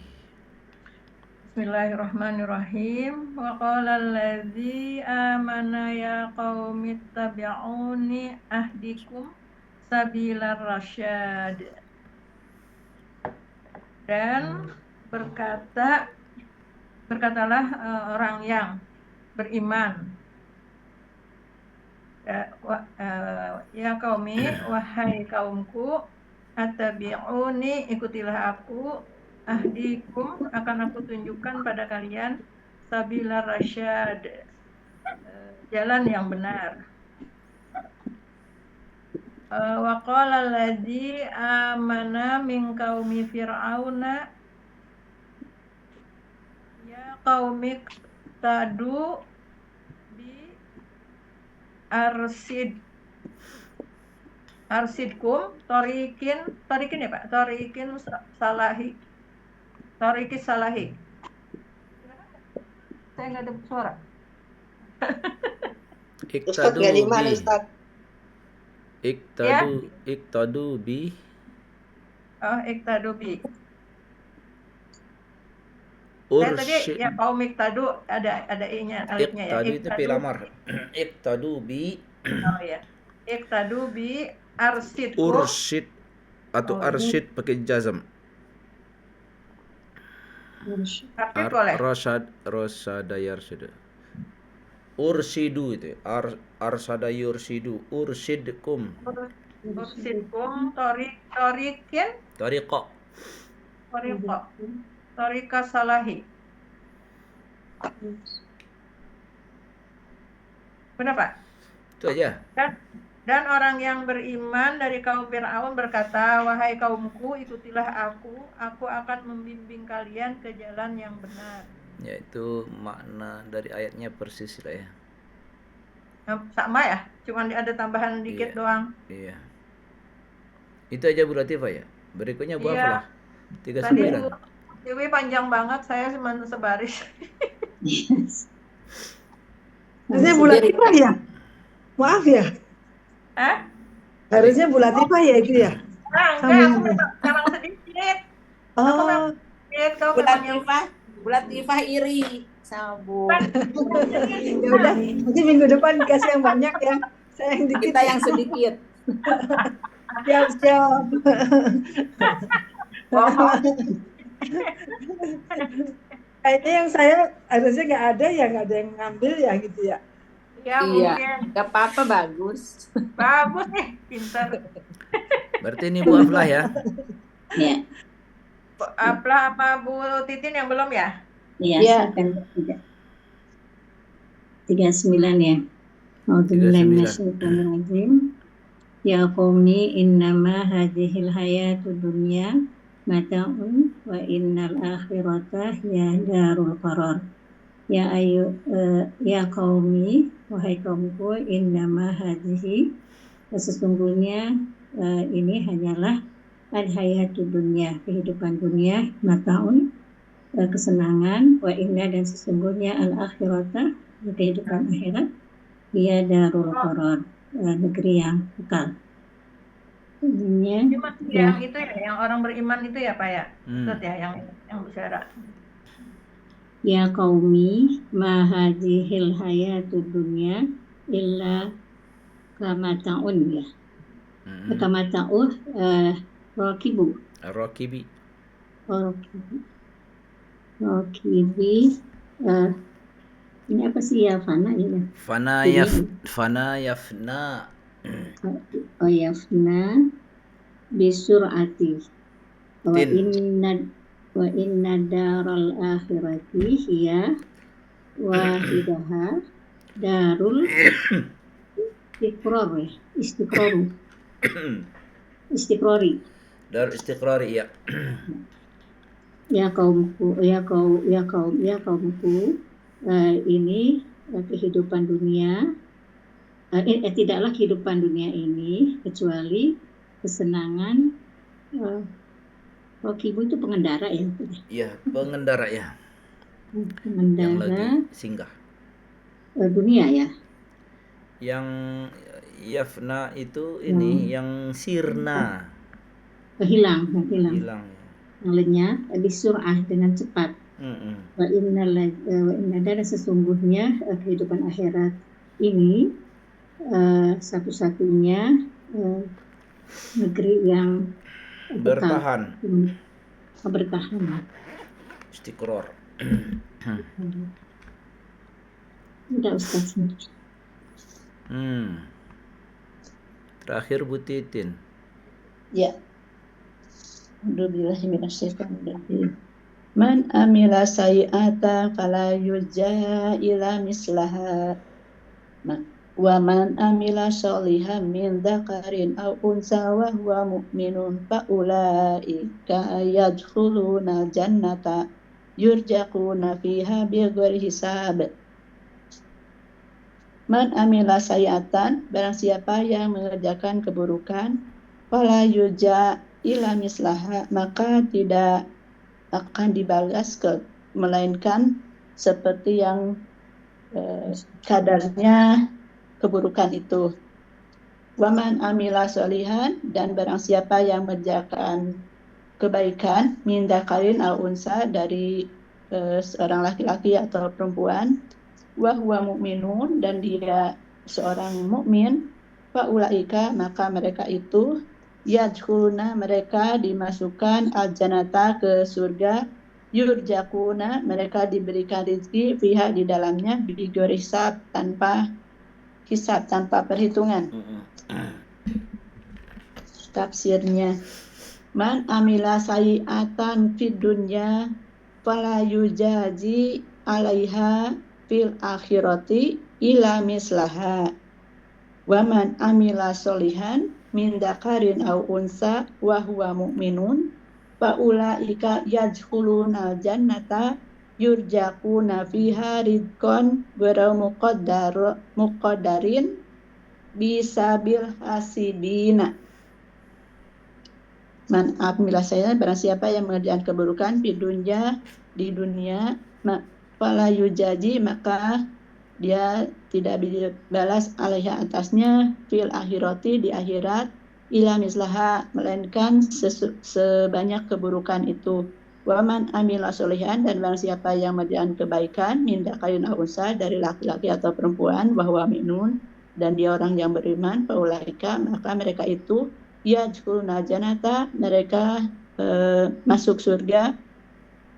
Bismillahirrahmanirrahim. Wa qala alladzi amana ya qaumi ittabi'uni ahdikum sabilar rasyad. Dan berkatalah orang yang beriman, ya qaumi, wahai kaumku, attabi'uni, ikutilah aku, ahdikum, akan aku tunjukkan pada kalian, sabilar rasyad, jalan yang benar. Wa qala alladzi amana min qaumi fir'auna ya qaumi tadu bi arsidkum torikin ya Pak, torikin salahi. Saya nggak ada suara. Ustaz nggak lima nih Ustaz. Iktadu bi. Iktadu bi. Saya tadi ya kaum iktadu ada i-nya, alifnya ya. Iktadu itu pilamar. Iktadu bi. Oh ya. Iktadu bi arsidkum. Ursyid atau arsyid pakai jazam. Arsyid boleh. Rasada yarsyid. Ursidu itu. Arsada yursidu. Ursidkum. Ursidkum torikin. Tariqa. Torika salahi. Benar Pak? Itu aja. Dan orang yang beriman dari kaum Fir'aun berkata, wahai kaumku, ikutilah aku akan membimbing kalian ke jalan yang benar. Ya, itu makna dari ayatnya persis lah ya. Sama ya, cuma ada tambahan dikit doang. Iya. Itu aja Bu Latifah ya. Berikutnya Bu Aflah. 39. Tadi Bu Dewi panjang banget, saya cuma sebaris. Harusnya Bu Latifah ya? Maaf ya. Harusnya Bu Latifah ya itu ya? Enggak, memang sedikit. Bu Latifah iri sama Bu. Ya udah, nanti minggu depan dikasih yang banyak ya. Saya yang dikit. Kita yang sedikit. Siap. Kayaknya yang saya harusnya nggak ada yang ngambil ya gitu ya. Ya mungkin. Gak apa-apa, bagus. Bagus nih, pintar. Berarti ini Bu Aflah ya? Iya. Aflah apa Bu Titin yang belum ya? Ya, Ya. silakan. 39 ya. A'udzubillahi 39. minasyaitonirrajim. Ya qaumi innama hadhil hayatud dunya mata'un wa innal akhirata ya darul qarar. Ya qaumi, wahai kaumku, innama hadhihi, sesungguhnya ini hanyalah al hayatud dunya, kehidupan dunia, mata'un, kesenangan, wa inna, dan sesungguhnya al akhirata, kehidupan akhirat, dia darul qarar, negeri yang kekal. Intinya Cuma ya, yang itu ya, yang orang beriman itu ya Pak ya, Ustaz ya, yang bicara. ya qaumi ma hadhil hayatud dunya illa kamata'un ya. Kamata'u rakibu. Ar-Rakibi. Rakibi ini apa sih ya, fana ya? Fana yafna. Oh yafna bisur'ati. Wa inna daral akhirati hiya wahidaha darul istiqrari. Dar istiqrari ya. Ya kaumku, ini kehidupan dunia, tidaklah kehidupan dunia ini kecuali kesenangan. Rokibu itu pengendara ya? Iya, pengendara ya. Pengendara yang lagi singgah. Dunia ya. Yang yafna itu ini yang sirna. Hilang. Hilang. Yang lenyap bisur'ah, dengan cepat. Wa inna dan sesungguhnya kehidupan akhirat ini satu-satunya negeri yang bertahan. Istiqrar. Udah Ustaz. Terakhir Bu Titin. Ya. A'udzubillahi minasyaitonirrajim. Man amila sayyi'ata fala yujza ila mislaha. Wa man amila sholihan min dzakarin aw unsa wa huwa mu'minun fa ulaika yadkhuluna jannata yurjaquna fiha bighairi hisab. Man amila sayyi'atan, barang siapa yang mengerjakan keburukan, fala yujza ila mislaha, maka tidak akan dibalas melainkan seperti yang kadarnya keburukan itu. Waman amila sholihan, dan barang siapa yang mengerjakan kebaikan, min dzakarin aw unsa, dari seorang laki-laki atau perempuan, wa huwa mu'minun, dan dia seorang mukmin, fa ulaika, maka mereka itu yadkhuluna, mereka dimasukkan al-jannata, ke surga, yurjaquna, mereka diberikan rezeki, fiha, di dalamnya, bighairi hisab, tanpa hisab, tanpa perhitungan. Tafsirnya, man amila sayyi'atan fid dunya fala yujazi 'alaiha fil akhirati ila mislaha. Wa man amila sholihan min dzakarin aw unsa wa huwa mu'minun fa ulaika yadkhuluna jannata yurjaquna fiha rizqan ghairu muqaddarin bisabil hasibina. Man amila sayyi'atan, barang siapa yang mengerjakan keburukan di dunia, fala yujazi, maka dia tidak dibalas alaiha, atasnya, fil akhirati, di akhirat, ila mislaha, melainkan sebanyak keburukan itu. Waman amila sholihan, dan barang siapa yang mengerjakan kebaikan, min dzakarin aw unsa, dari laki-laki atau perempuan, bahwa minun, dan dia orang yang beriman, faulaika, maka mereka itu yadkhuluna jannata, mereka masuk surga,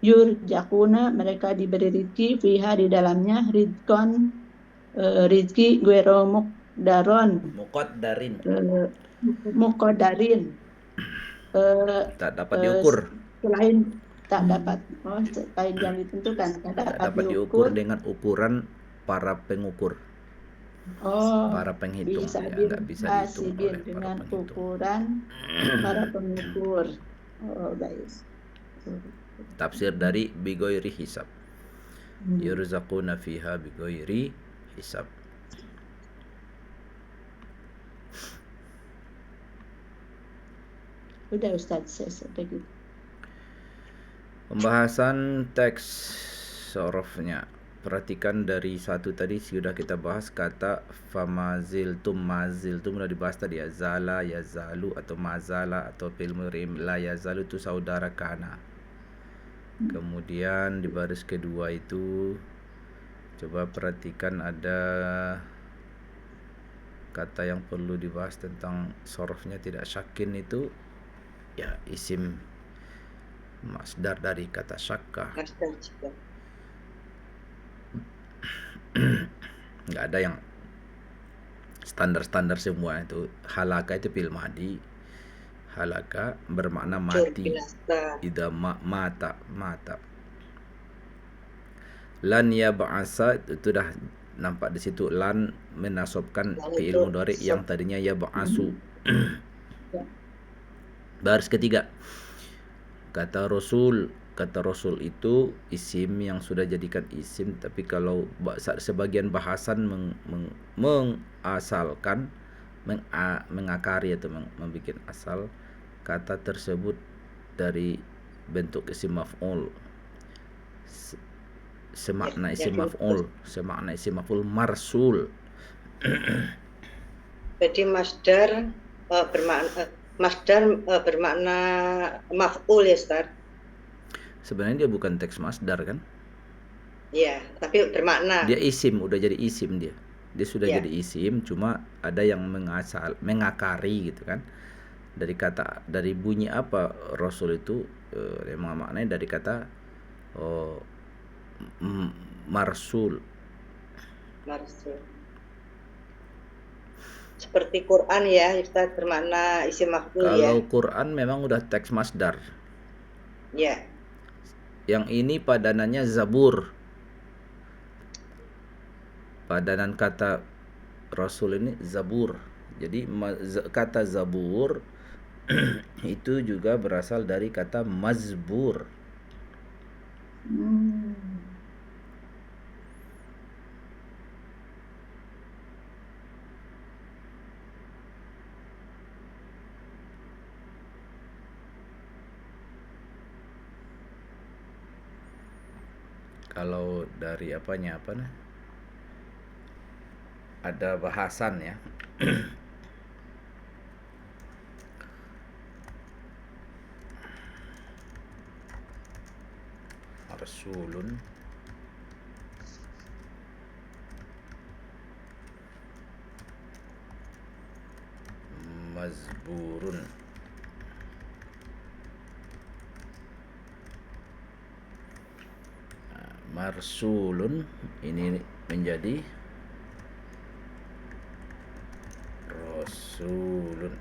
yurjaquna, mereka diberi rizki, fiha, di dalamnya, rizqan, rizki ghairu muqaddarin, Tak dapat diukur. tak dapat yang ditentukan, tak Tak dapat dapat diukur dengan ukuran para pengukur, para penghitung. bisa Ya, nggak bisa dihitung hasibin oleh para dengan penghitung. ukuran para pengukur. Baik. Tafsir dari bigoiri hisab. Yurzaquna fiha bigoiri hisab. Udah Ustaz, saya begitu. Pembahasan teks sorofnya. Perhatikan dari satu tadi sudah kita bahas kata famaziltum. Maziltum sudah dibahas tadi ya. Zala, yazalu atau mazala atau fil mudhari la yazalu itu saudara kana. Kemudian di baris kedua itu coba perhatikan ada kata yang perlu dibahas tentang sorofnya tidak syakin itu ya isim masdar dari kata syakka. Masdar juga. Nggak ada yang standar-standar semua itu. Halaka itu fil mahdi. Halaka bermakna mati. Idza mata. Lan yab'asa itu sudah nampak di situ, lan menasabkan fi'il mudhari yang tadinya yab'asu. Baris ketiga. Kata Rasul itu isim yang sudah jadikan isim, tapi kalau sebagian bahasan mengasalkan, mengakari atau membuat asal kata tersebut dari bentuk isim maf'ul, semakna isim maf'ul marsul. Jadi masdar bermakna maf'ul ya Ustaz. Sebenarnya dia bukan teks masdar kan? Iya, tapi bermakna. Dia isim, udah jadi isim dia. Dia sudah jadi isim, cuma ada yang mengakari gitu kan. Dari bunyi apa Rasul itu maknanya dari kata marsul. Seperti Quran ya, Ustaz, bermakna isim maf'ul ya. Kalau Quran memang udah teks masdar. Ya. Yang ini padanannya Zabur. Padanan kata Rasul ini Zabur. Jadi kata Zabur itu juga berasal dari kata mazbur. Kalau dari ada bahasan ya. Rasulun mazburun. Marsulun ini menjadi Rasulun.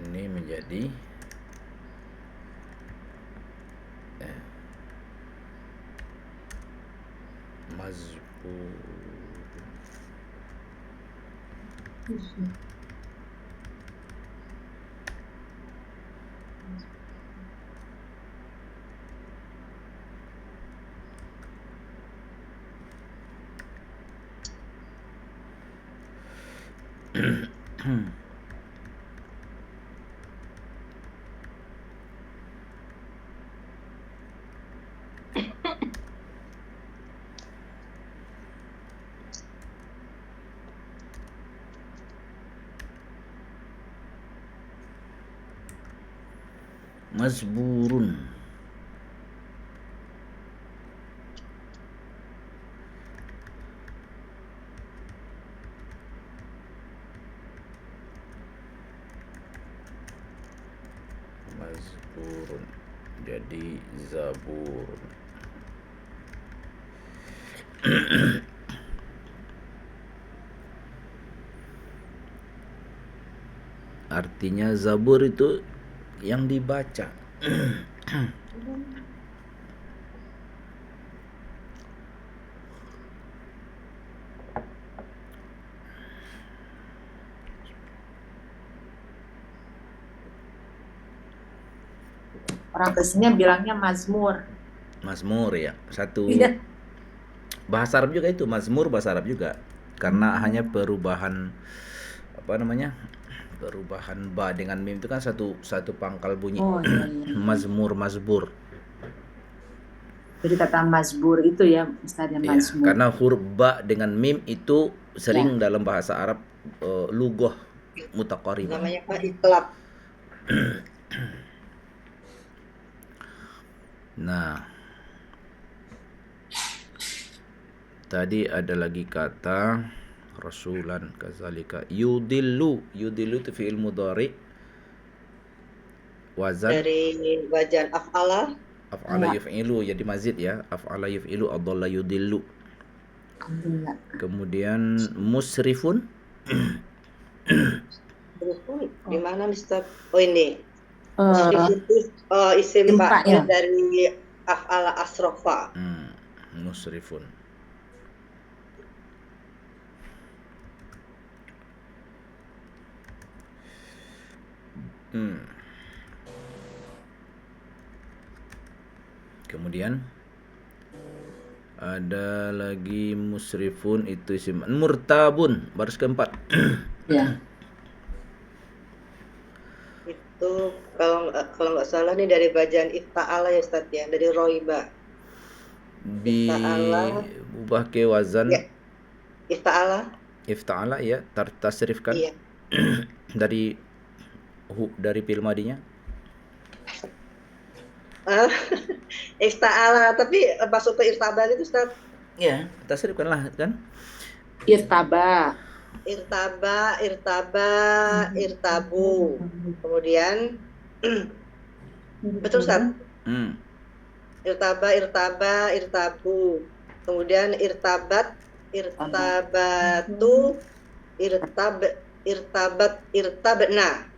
Ini menjadi mazbur. Mazburun. Mazburun jadi Zabur. Artinya Zabur itu yang dibaca. Orang kesini bilangnya Mazmur. Mazmur ya. Satu Iya. bahasa Arab juga itu, Mazmur bahasa Arab juga. Karena hanya perubahan apa namanya? Perubahan ba dengan mim itu kan satu pangkal bunyi. Oh iya, iya. Mazmur, mazbur. Jadi kata Mazbur itu ya, Ustaz, ya, Iya, Mazmur. karena huruf ba dengan mim itu sering dalam bahasa Arab lugoh mutaqaribah. Namanya apa? Iklab. Nah, tadi ada lagi kata rasulan kazalika yudillu. Yudillu itu fi'il mudhari wazan Dari wajan af'ala. af'ala yuf'ilu, jadi mazid ya. Af'ala yuf'ilu adalla yudillu. Alhamdulillah. Kemudian musrifun Di mana Mister? Oh ini. Eh, Itu isim isim fa'il fa'il. dari af'ala asrofa. musrifun. Kemudian ada lagi musrifun itu isim murtabun baris keempat. Ya. Itu kalau nggak salah nih dari bacaan ifta'ala ya Ustaz ya, dari roiba. Bi Ifta'ala. ubah ke wazan Ya. Ifta'ala. ifta'ala ya, tasrifkan Iya. dari fi'il madinya. Ifta'ala, tapi masuk ke irtabal itu Ustaz. Ya, tasrifkan lah kan. Irtaba. Irtaba, irtabu. Kemudian betul Ustaz. Irtaba, irtabu. Kemudian irtabat, irtabatu, irtabna.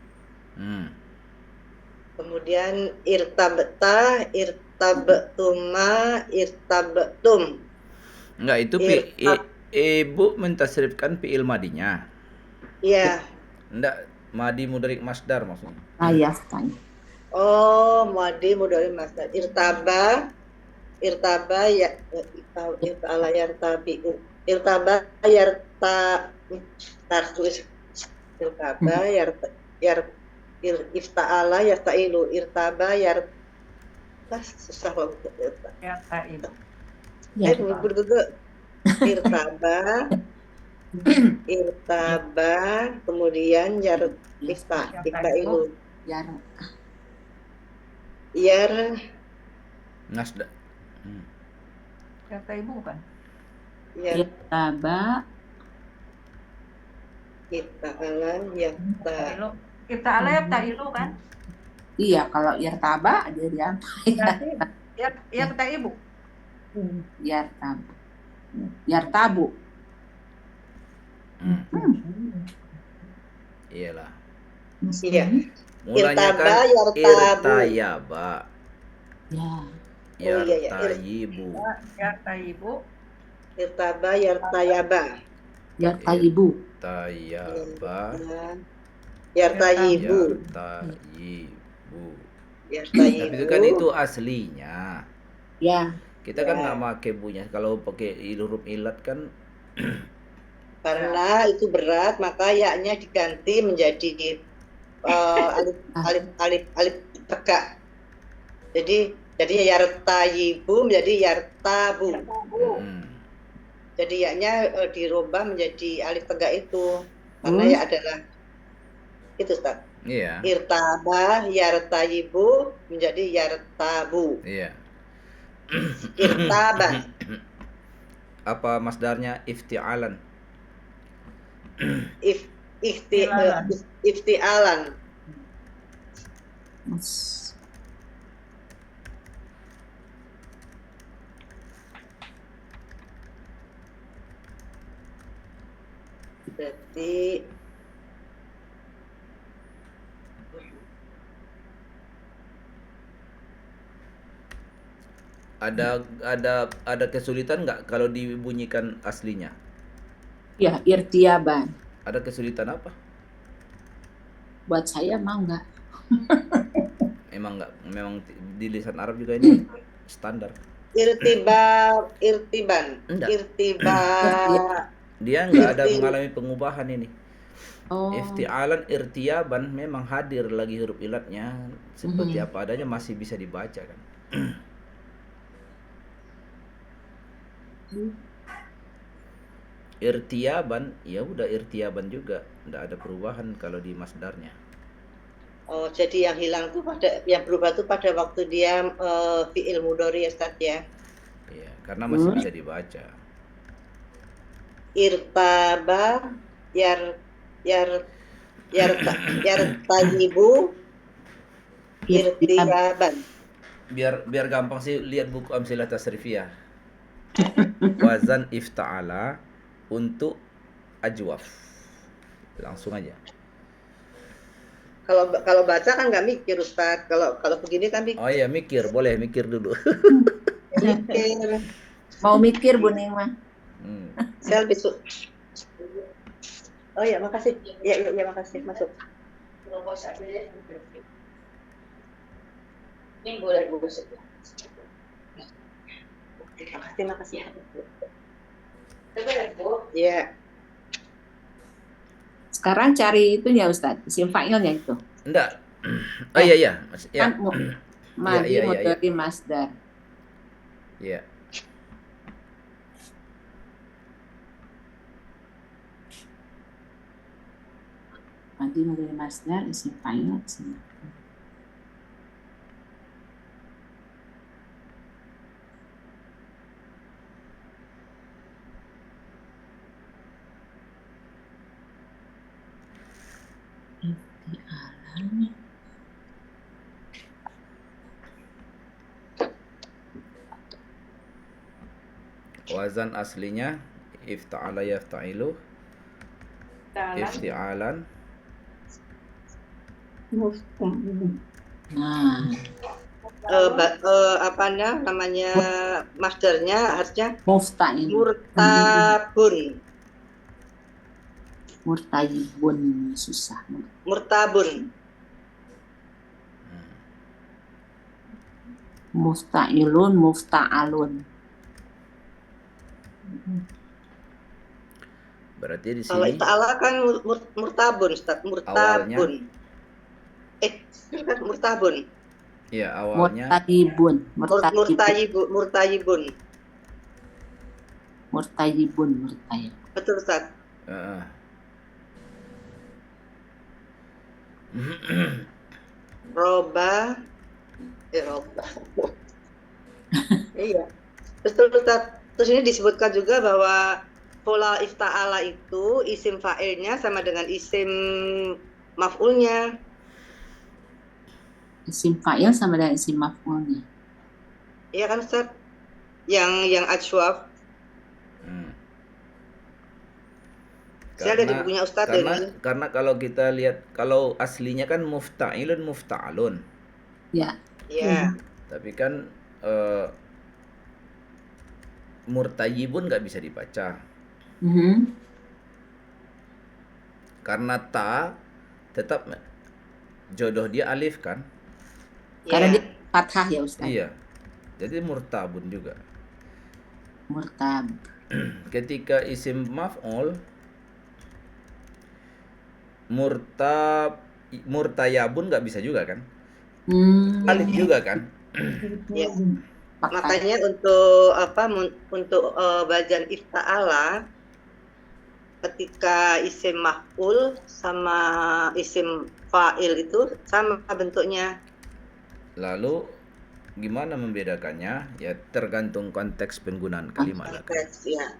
Kemudian irtabta, irtabtuma, irtabtum. Enggak, itu ibu mentasrifkan fi'il madinya. Iya. Enggak, madi mudhari masdar maksudnya. Ya, kan. Oh, madi mudhari masdar. Irtaba ya irta'ala yartabi'u. Irtaba yarta tarsus. Irtaba ifta'ala yarta'ilu. Irtaba susah banget. Ya, Ibu. Ya. Irtaba kemudian iftailu Nasda. Kata Ibu kan? Irtaba. Ifta'ala yarta'ilu kan? Iya, kalau irtaba jadi apa? Ya kata Ibu. Yartabu. Iyalah. Iya. Mulanya Irtaba, kan yartabu. irtayaba. Ya. Yartayibu. Yarta'ibu. Irtaba yartayaba. Yartayibu. Tayaba. Yartayibu. Tapi itu kan itu aslinya. Ya. Kita kan nggak pakai bunya. Kalau pakai huruf ilat kan karena itu berat, maka yaknya diganti menjadi alif tegak. Jadi yartayibu menjadi yartabu. Jadi yaknya dirubah menjadi alif tegak itu. Karena ya adalah itu Ustaz. Iya. Irtaba yartayibu menjadi yartabu. Iya. Irtaba. Apa masdarnya ifti'alan? Ifti'alan. Berarti ada kesulitan nggak kalau dibunyikan aslinya? Ya, irtiaban. Ada kesulitan apa? Buat saya mah enggak. Memang di lisan Arab juga ini standar. irtiban. Enggak. Irtiba. Dia nggak ada mengalami pengubahan ini. Oh. Iftialan irtiaban memang hadir lagi huruf ilatnya seperti apa adanya, masih bisa dibaca kan. Irtiaban ya udah irtiaban juga, nggak ada perubahan kalau di masdarnya. Oh, jadi yang hilang tuh yang berubah tuh pada waktu dia fi'il mudhari ya Ustaz ya. Iya, karena masih bisa dibaca. Irtaba yartajibu irtiaban. Biar gampang sih, lihat buku Amsilah Tasrifiyah. Wazan ifta'ala untuk ajwaf. Langsung aja. Kalau baca kan nggak mikir Ustaz. Kalau begini kan mikir. Oh iya, boleh mikir dulu. Mikir. Mau mikir Bu Ning mah. Saya lebih Oh ya, makasih. Ya makasih. Masuk. Ini boleh Bu. Makasih. Ya. Sekarang cari itunya Ustaz, isim fa'ilnya itu. Enggak. Oh iya. Ya. Kan madi mudhari masdar. Iya. Madi mudhari masdar, isim fa'il, isim. Wazan aslinya ifta'ala yafta'ilu, ifti'alan, Musta'in. Nah, namanya masdarnya harusnya mufta'in. Murtajibun susah. Murtabun. Mufta'ilun, mufta'alun. Berarti di Kalau sini ta'ala kan murtabun, Ustaz. Murtabun. Kan murtabun. Iya, awalnya Murtajibun. Betul, Ustaz. Roba. Iya. Betul, Ustaz. Terus ini disebutkan juga bahwa pola ifta'ala itu isim fa'ilnya sama dengan isim maf'ulnya. Isim fa'il sama dengan isim maf'ulnya. Iya kan Ustaz? Yang ajwaf. Saya ada di bukunya Ustaz ini. Karena kalau kita lihat, kalau aslinya kan mufta'ilun mufta'alun. Ya. Iya. Tapi kan murtajibun nggak bisa dibaca. Karena ta tetap jodoh dia alif kan? Karena dia fathah ya Ustaz. Iya. Jadi murtabun juga. Murtab. Ketika isim maf'ul murtayabun nggak bisa juga kan? Alif juga kan? Ya. Makanya untuk bagian ifta'ala ketika isim maf'ul sama isim fa'il itu sama bentuknya. Lalu gimana membedakannya? Ya tergantung konteks penggunaan kalimat. Ya.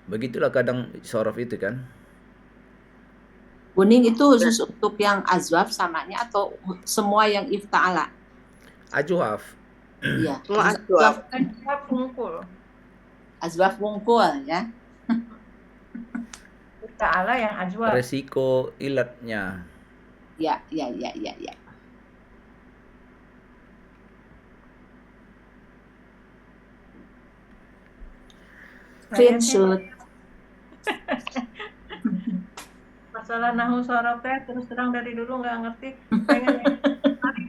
Begitulah kadang sorof itu kan. Kuning itu khusus untuk yang azwaf samanya atau semua yang ifta'ala? Ajwaf. Iya. Semua ajwaf. Ajwaf kumpul. Azwaf wungkul ya. Ta'ala yang azwaj. Resiko ilatnya. Ya. Saya sih Screenshot. masalah nahu sorof teh terus terang dari dulu nggak ngerti, pengen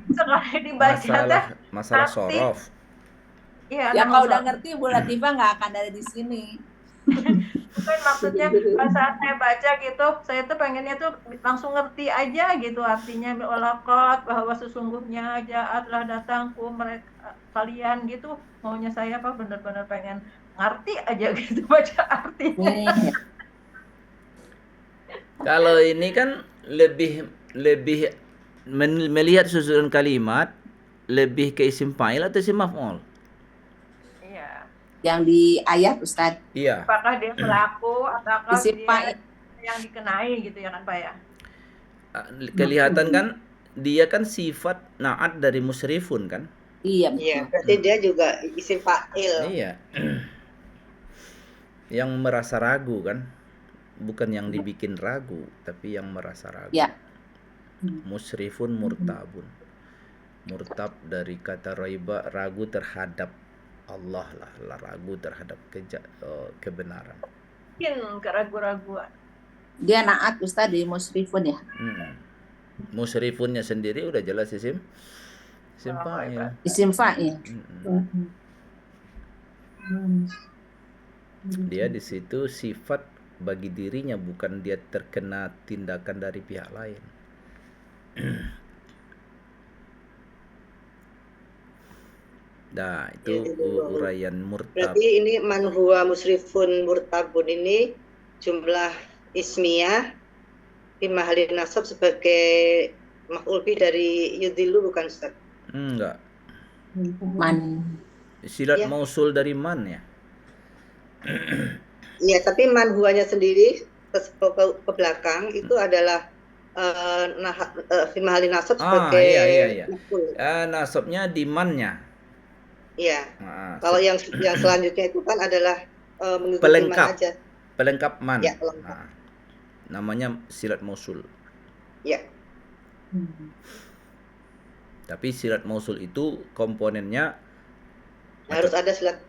sekali dibaca teh Masalah ngerti. sorof. Iya, Ya nahu kalau udah sorof. ngerti Bu Latifah nggak akan ada di sini. Bukan maksudnya pas saat saya baca gitu, saya tuh pengennya tuh langsung ngerti aja gitu artinya walaqad, bahwa sesungguhnya jaatlah datangku mereka kalian gitu. Maunya saya apa benar-benar pengen ngerti aja gitu baca artinya. Nih, Kalau ini kan lebih melihat susunan kalimat lebih ke isim fa'il atau isim maf'ul? Iya. yang di ayat Ustadz. Iya. Apakah dia pelaku ataukah Isim dia fa'il. yang dikenai gitu ya kan Pak ya? Kelihatan kan dia kan sifat naat dari musrifun kan? Iya Iya, betul. berarti dia juga isim fa'il. Iya. Yang merasa ragu kan? Bukan yang dibikin ragu, tapi yang merasa ragu. Ya. Musrifun murtabun. Murtab dari kata raiba, ragu terhadap Allah lah, ragu terhadap kebenaran. Mungkin keraguan-raguan. Dia naat Ustadz di musrifun ya. Musrifunnya sendiri udah jelas isim fa'il. Isim fa'il. Dia di situ sifat bagi dirinya, bukan dia terkena tindakan dari pihak lain. Nah, itu uraian murtab. Berarti ini man huwa musrifun murtabun ini jumlah ismiyah di mahalin nasab sebagai maf'ul bih dari yudhilu bukan Ustaz? Enggak. Man. Silat Ya. mausul dari man ya. Iya, tapi man huwanya sendiri ke belakang itu adalah fi mahalin nasab sebagai iya. maf'ul. Nasabnya di mannya. Iya. Nah, Kalau yang selanjutnya itu kan adalah mengikuti pelengkap. man aja. Pelengkap man. Ya, pelengkap. Nah, namanya silat mausul. Ya. Tapi silat mausul itu komponennya Harus ada silat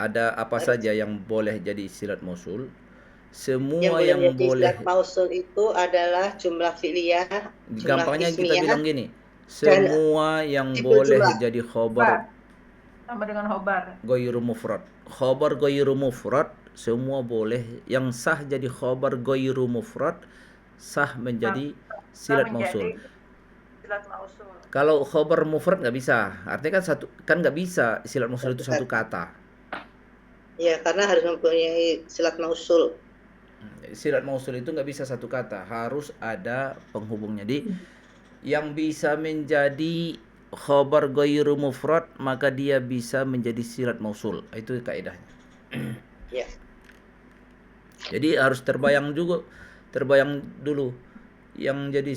ada apa saja yang boleh jadi silat mausul. Semua yang yang boleh. silat mausul itu adalah jumlah fi'liyah, jumlah Gampangnya kita ismiyah, bilang gini, semua yang sifil boleh jumlah. jadi khobar Sama dengan khobar. ghairu mufrad. Khobar ghairu mufrad semua boleh. Yang sah jadi khobar ghairu mufrad sah menjadi silat mausul. Silat mausul. Kalau khobar mufrad nggak bisa. Artinya kan nggak bisa silat mausul itu satu kata. Ya, karena harus mempunyai silat mausul. Silat mausul itu nggak bisa satu kata, harus ada penghubungnya. Jadi yang bisa menjadi khobar ghairu mufrad maka dia bisa menjadi silat mausul. Itu kaidahnya. Ya. Jadi harus terbayang dulu yang jadi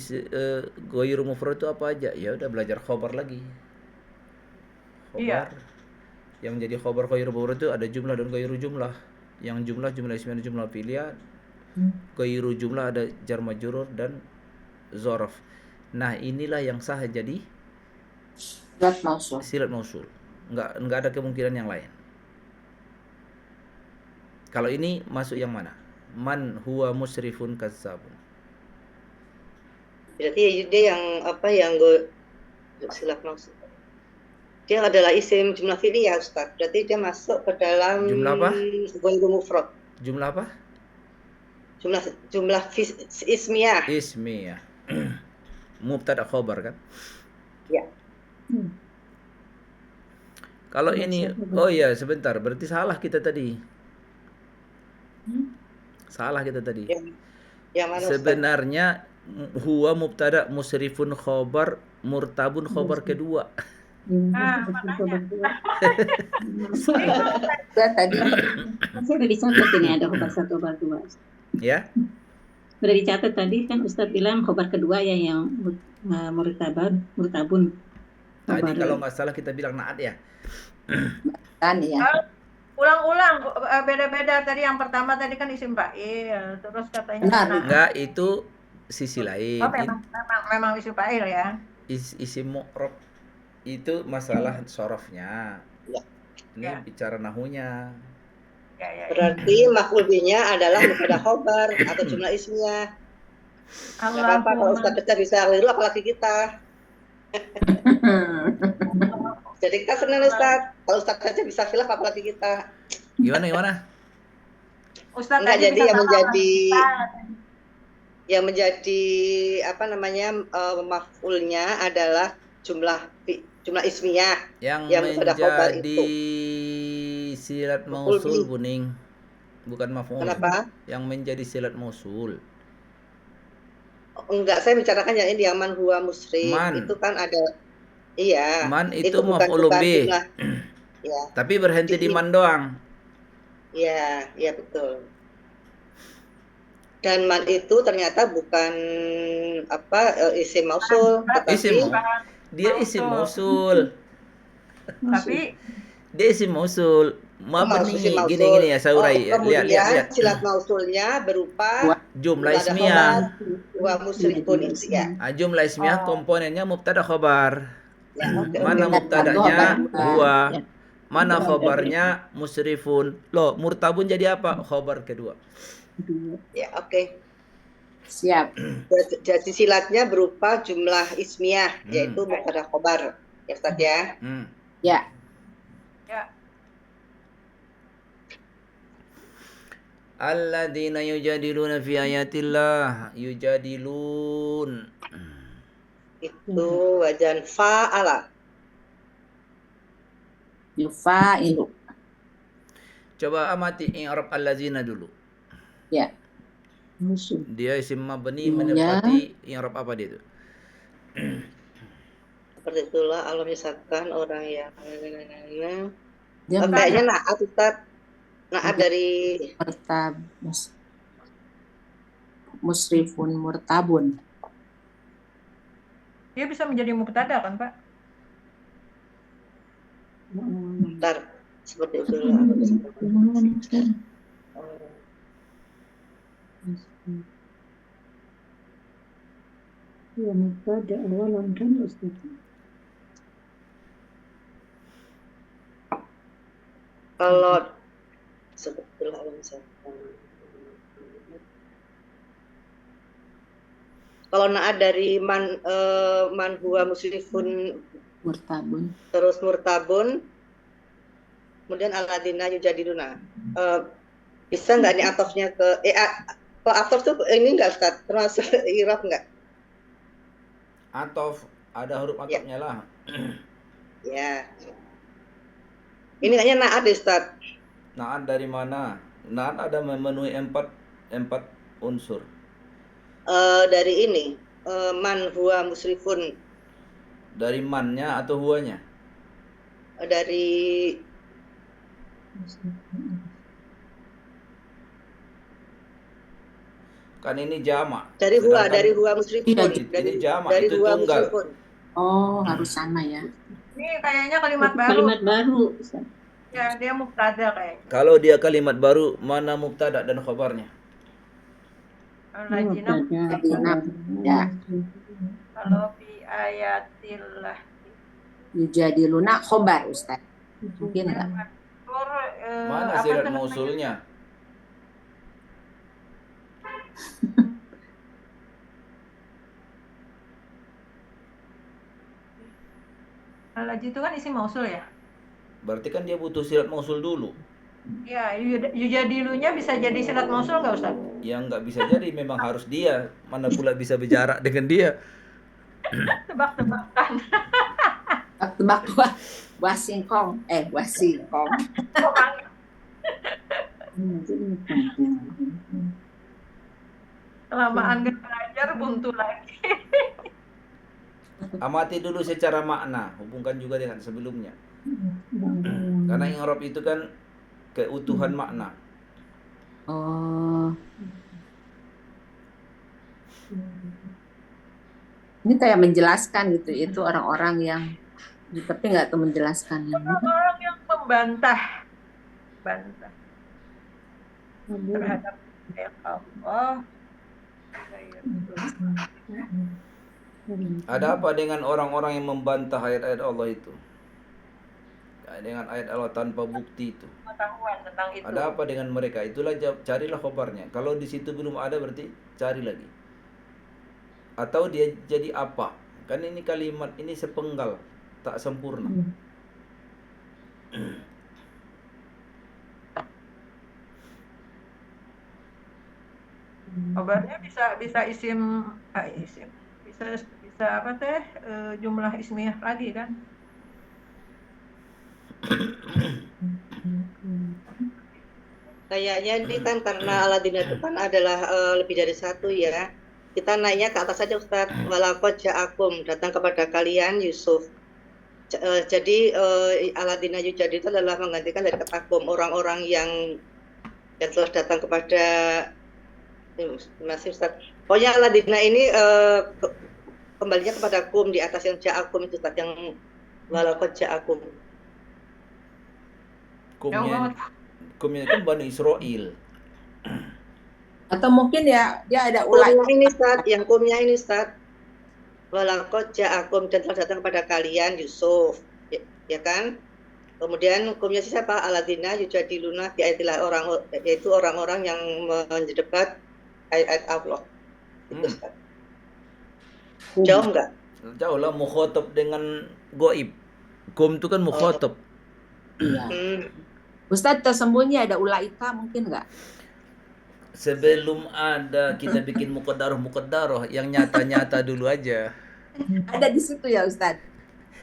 ghairu mufrad itu apa aja. Ya udah belajar khobar lagi. Khobar. Iya. Yang jadi khobar ghairu mufrad itu ada jumlah dan ghairu jumlah. Yang jumlah ismiyah, jumlah fi'liyah. Ghairu jumlah ada jar majrur dan dzaraf. Nah, inilah yang sah jadi Silat mausul. silat mausul. Enggak ada kemungkinan yang lain. Kalau ini masuk yang mana? Man huwa musrifun kazzabun. Berarti dia yang silat mausul. Dia adalah isim jumlah fi'liyah, Ustaz. Berarti dia masuk ke dalam Jumlah apa? ghairu mufrad. Jumlah apa? Jumlah ismiyah. Ismiyah. Mubtada khobar kan? Ya. Kalau ini, oh iya sebentar, berarti salah kita tadi. Salah kita tadi. Yang mana, Ustaz? Sebenarnya huwa mubtada musrifun khobar murtabun khobar kedua. Tadi Sudah dicatat ini ada khobar 1, khobar 2. Ya. Sudah dicatat tadi kan Ustadz bilang khobar kedua ya yang murtabun. Tadi kalau nggak salah kita bilang naat ya. kan ya. ulang-ulang beda-beda. Tadi yang pertama tadi kan isim fa'il, terus katanya Benar. nah. Enggak, itu sisi lain. Oh, memang isim fa'il ya. Isim mu'rab itu masalah sorofnya. Ya. Ini Ya. bicara nahunya. Ya. Berarti maf'ul bihi-nya adalah mubtada khobar atau jumlah ismiyah. Nggak apa-apa kalau Ustaz Beca bisa keliru, apalagi kita. Jadi kita senang Ustaz. Kalau Ustaz Beca bisa khilaf, apalagi kita. Gimana? Ustaz Enggak, tadi jadi bisa yang sama menjadi apa namanya maf'ulnya adalah jumlah ismiyah Yang mubtada khobar menjadi itu. silat Maf'ul mausul bih. Buning, bukan maf'ul. Kenapa? Yang menjadi silat mausul. Enggak, saya bicarakan yang ini yang man huwa musrif. Man. Itu kan ada iya. Man itu bukan maf'ulun bih. jumlah. Ya. Tapi berhenti di man doang. Iya, betul. Dan man itu ternyata bukan isim mausul, tetapi dia isim mausul. Tapi Dia isim mausul. isim mausul. Gini ya, saya urai. Kemudian Lihat. silat mausulnya berupa Jumlah ismiyah. Wa musrifun ya. Jumlah ismiyah komponennya mubtada khobar. Ya, Mana mubtadanya huwa, mana khobarnya musrifun. Loh, murtabun jadi apa? Khobar kedua. Ya, oke. Siap. Jadi silatnya berupa jumlah ismiyah, yaitu mubtada khobar. Ya, Ustaz ya. Ya. Alladzina yujadiluna fi ayatillah. Yujadilun. Itu wajan fa'ala. Yufa'ilu. Coba amati i'rab alladzina dulu. Ya. Dia isim mabni menepati i'rab apa dia itu? Seperti itulah Allah misalkan orang yang Dia kayaknya naat Ustaz. Naat dari musrifun murtabun. dia bisa menjadi mubtada kan, Pak? Bentar, seperti itulah. Ya, mubtada awalan kan Ustaz. Kalau sebetulnya kalau naat dari man huwa musrifun Murtabun. terus murtabun, kemudian alladzina yujadiluna. Bisa nggak nih atofnya ke atof tuh ini nggak Ustaz? Termasuk i'rab nggak? Atof, ada huruf atofnya lah. Ya. Ini kayaknya naat Ustaz. Naat dari mana? Naat ada memenuhi empat unsur. Dari ini man huwa musrifun. Dari mannya atau huanya? Dari Kan ini jamak. dari huwa musrifun. Ini jamak, dari itu huwa tunggal. musrifun. Oh, harus sama ya. Ini kayaknya kalimat baru. Kalimat baru Ustaz. Ya, dia mubtada kayaknya. Kalau dia kalimat baru, mana mubtada dan khabarnya? Alladzina Ya. kalau fi ayatillah. Yujadiluna khobar Ustaz. Mungkin enggak? Mana sirat mausulnya? Al-Laji itu kan isim mausul ya? Berarti kan dia butuh sirat mausul dulu. Ya, yujadilunya bisa jadi silat mausul nggak Ustaz? Yang nggak bisa jadi memang harus dia. Mana pula bisa berjarak dengan dia. Tebak-tebakan. Tebak wasingkong. Wasingkong. Kelamaan gak belajar buntu lagi. Amati dulu secara makna, hubungkan juga dengan sebelumnya. Karena i'rab itu kan keutuhan makna. Oh. Ini kayak menjelaskan gitu, itu orang-orang yang tapi nggak tuh menjelaskan yang orang yang membantah bantah kabur. terhadap ayat Allah. Ada apa dengan orang-orang yang membantah ayat-ayat Allah itu? Dengan ayat Allah tanpa bukti itu. Pengetahuan tentang itu. Ada apa dengan mereka? Itulah carilah khabarnya. Kalau di situ belum ada berarti cari lagi. Atau dia jadi apa? Kan ini kalimat ini sepenggal, tak sempurna. Kabarnya bisa isim bisa apa teh jumlah ismiyah lagi kan? Kayaknya ini kan karena Aladina itu kan adalah lebih dari satu ya. Kita naiknya ke atas saja Ustaz. Walaqad ja'akum, datang kepada kalian Yusuf. Jadi Aladina Yujadi itu adalah menggantikan dari katakum, orang-orang yang telah datang kepada masih Ustaz. Pokoknya Aladina ini kembalinya kepada kum, di atas yang ja'akum itu Ustaz, yang walaqad ja'akum. Kumnya itu Bani Israel. Atau mungkin ya dia ada ulai. Kumnya ini Ustaz, yang kumnya ini Ustaz. Walaqad ja'akum, dan telah datang kepada kalian Yusuf, ya kan? Kemudian hukumnya siapa? Aladina yujadiluna fi ayatillah, yaitu orang-orang yang mendebat ayat-ayat Allah. Itu Ustaz. Jauh enggak? Jauh lah, mukhatab dengan goib. Kum itu kan mukhatab. Iya. Ustadz, tersembunyi ada ulaika mungkin nggak? Sebelum ada kita bikin muqaddarah yang nyata-nyata dulu aja. Ada di situ ya Ustadz?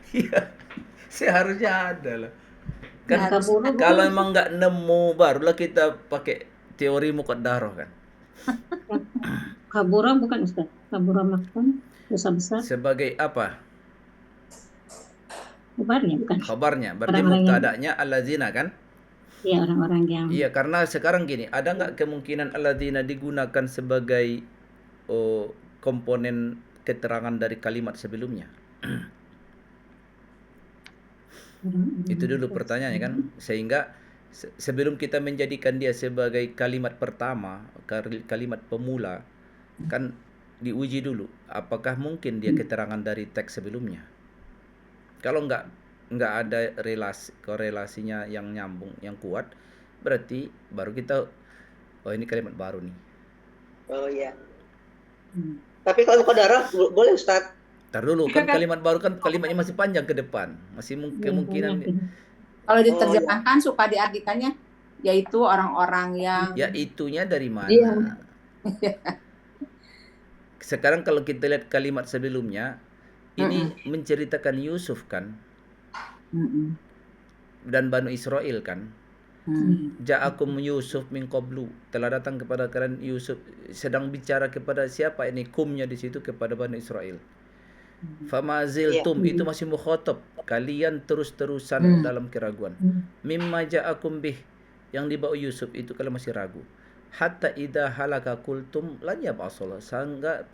Iya, seharusnya ada lah. Kan kabur. kalau emang nggak nemu, barulah kita pakai teori muqaddarah kan. Kabura bukan Ustaz? Kabura makan dosa besar. Sebagai apa? Kabarnya bukan? Khabarnya, berarti Orang-orang mubtada'nya allazina kan? Iya, orang-orang yang Iya, karena sekarang gini, ada nggak kemungkinan alladzina digunakan sebagai komponen keterangan dari kalimat sebelumnya? Itu dulu pertanyaannya kan. Sehingga sebelum kita menjadikan dia sebagai kalimat pertama, kalimat pemula, kan diuji dulu apakah mungkin dia keterangan dari teks sebelumnya. Kalau nggak ada korelasinya yang nyambung, yang kuat, berarti baru kita ini kalimat baru nih. Oh iya. Tapi kalau muqaddarah boleh Ustaz. Ntar dulu, kan kalimat baru kan kalimatnya masih panjang ke depan. Masih kemungkinan. Kalau diterjemahkan suka diartikannya yaitu orang-orang yang Ya itunya dari mana? Iya. Sekarang kalau kita lihat kalimat sebelumnya, ini menceritakan Yusuf kan? Dan Banu Israel kan? Ja'akum Yusuf min qablu, telah datang kepada kalian Yusuf, sedang bicara kepada siapa ini? Kumnya di situ kepada Banu Israel. Famaziltum, itu masih mukhatab, kalian terus-terusan dalam keraguan. Mimma ja'akum bih, yang dibawa Yusuf itu kalian masih ragu. Hatta idza halaka qultum lan yab'asallah, sehingga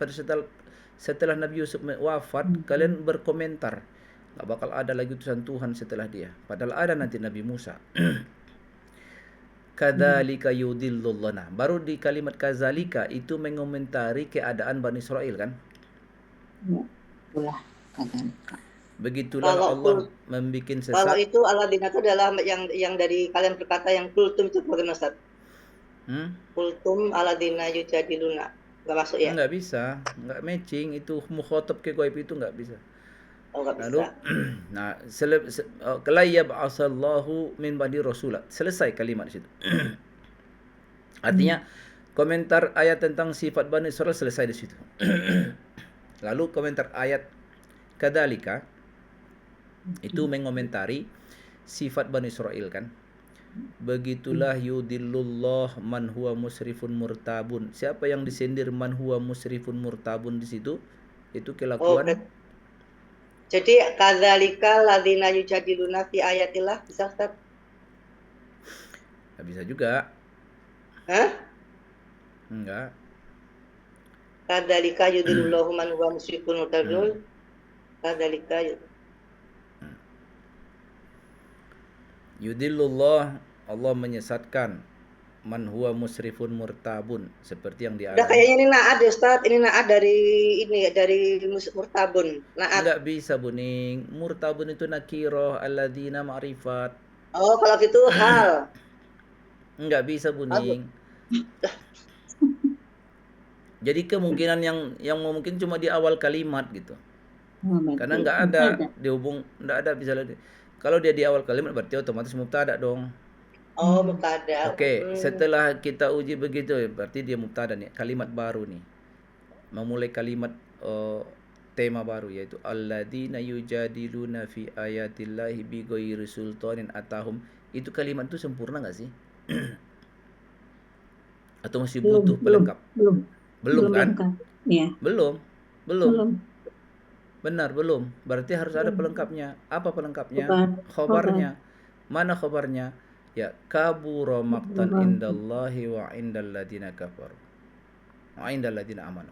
setelah Nabi Yusuf wafat, kalian berkomentar nggak bakal ada lagi utusan Tuhan setelah dia, padahal ada nanti Nabi Musa. Kadzalika yudillullah. Nah, baru di kalimat kadzalika itu mengomentari keadaan Bani Israel kan? Begitulah Allah membikin sesat. Kalau itu Aladina itu adalah yang dari kalian berkata yang kultum itu bagaimana Ustaz? Kultum Aladina yujadiluna. Enggak masuk ya? Enggak bisa, enggak matching, itu mukhatab ke gaib itu enggak bisa. Oh, enggak Lalu, bisa. nah, kalayyab asallahu min ba'di rasulah. Selesai kalimat situ. Artinya komentar ayat tentang sifat Bani Israel selesai di situ. Lalu komentar ayat kadzalika itu mengomentari sifat Bani Israel kan. Begitulah yudillullah man huwa musrifun murtabun. Siapa yang disindir man huwa musrifun murtabun di situ? Itu kelakuan. Jadi kadzalika ladzina yujadiluna fi ayatillah, bisa Ustaz? Nggak bisa juga. Hah? Enggak. Kadzalika yudillullahu man huwa musrifun murtabun. Kadzalika Yudillullah Allah menyesatkan man huwa musrifun murtabun, seperti yang Udah dialami. kayaknya ini naat ya Ustaz, ini naat dari murtabun, naat. Enggak bisa Buning, murtabun itu nakiroh, alladzina ma'rifat. Oh, kalau gitu hal. Enggak bisa Buning. Jadi kemungkinan yang mungkin cuma di awal kalimat gitu. Karena enggak ada dihubung, enggak ada bisa. Kalau dia di awal kalimat berarti otomatis mubtada dong. Oh, mubtada. Oke, setelah kita uji begitu berarti dia mubtada nih, kalimat baru nih. Memulai kalimat tema baru yaitu alladzina yujadiluna fi ayatillahi bighairi sultanin atahum. Itu kalimat itu sempurna enggak sih? Atau masih butuh pelengkap? Belum kan? lengkap. Ya. Belum. Belum. Benar, belum. Berarti harus ada pelengkapnya. Apa pelengkapnya? Khobar. Khobarnya. Mana khobarnya? Ya, kabura maqtan indallahi wa indal ladina kafaru. Wa indal ladina amanu.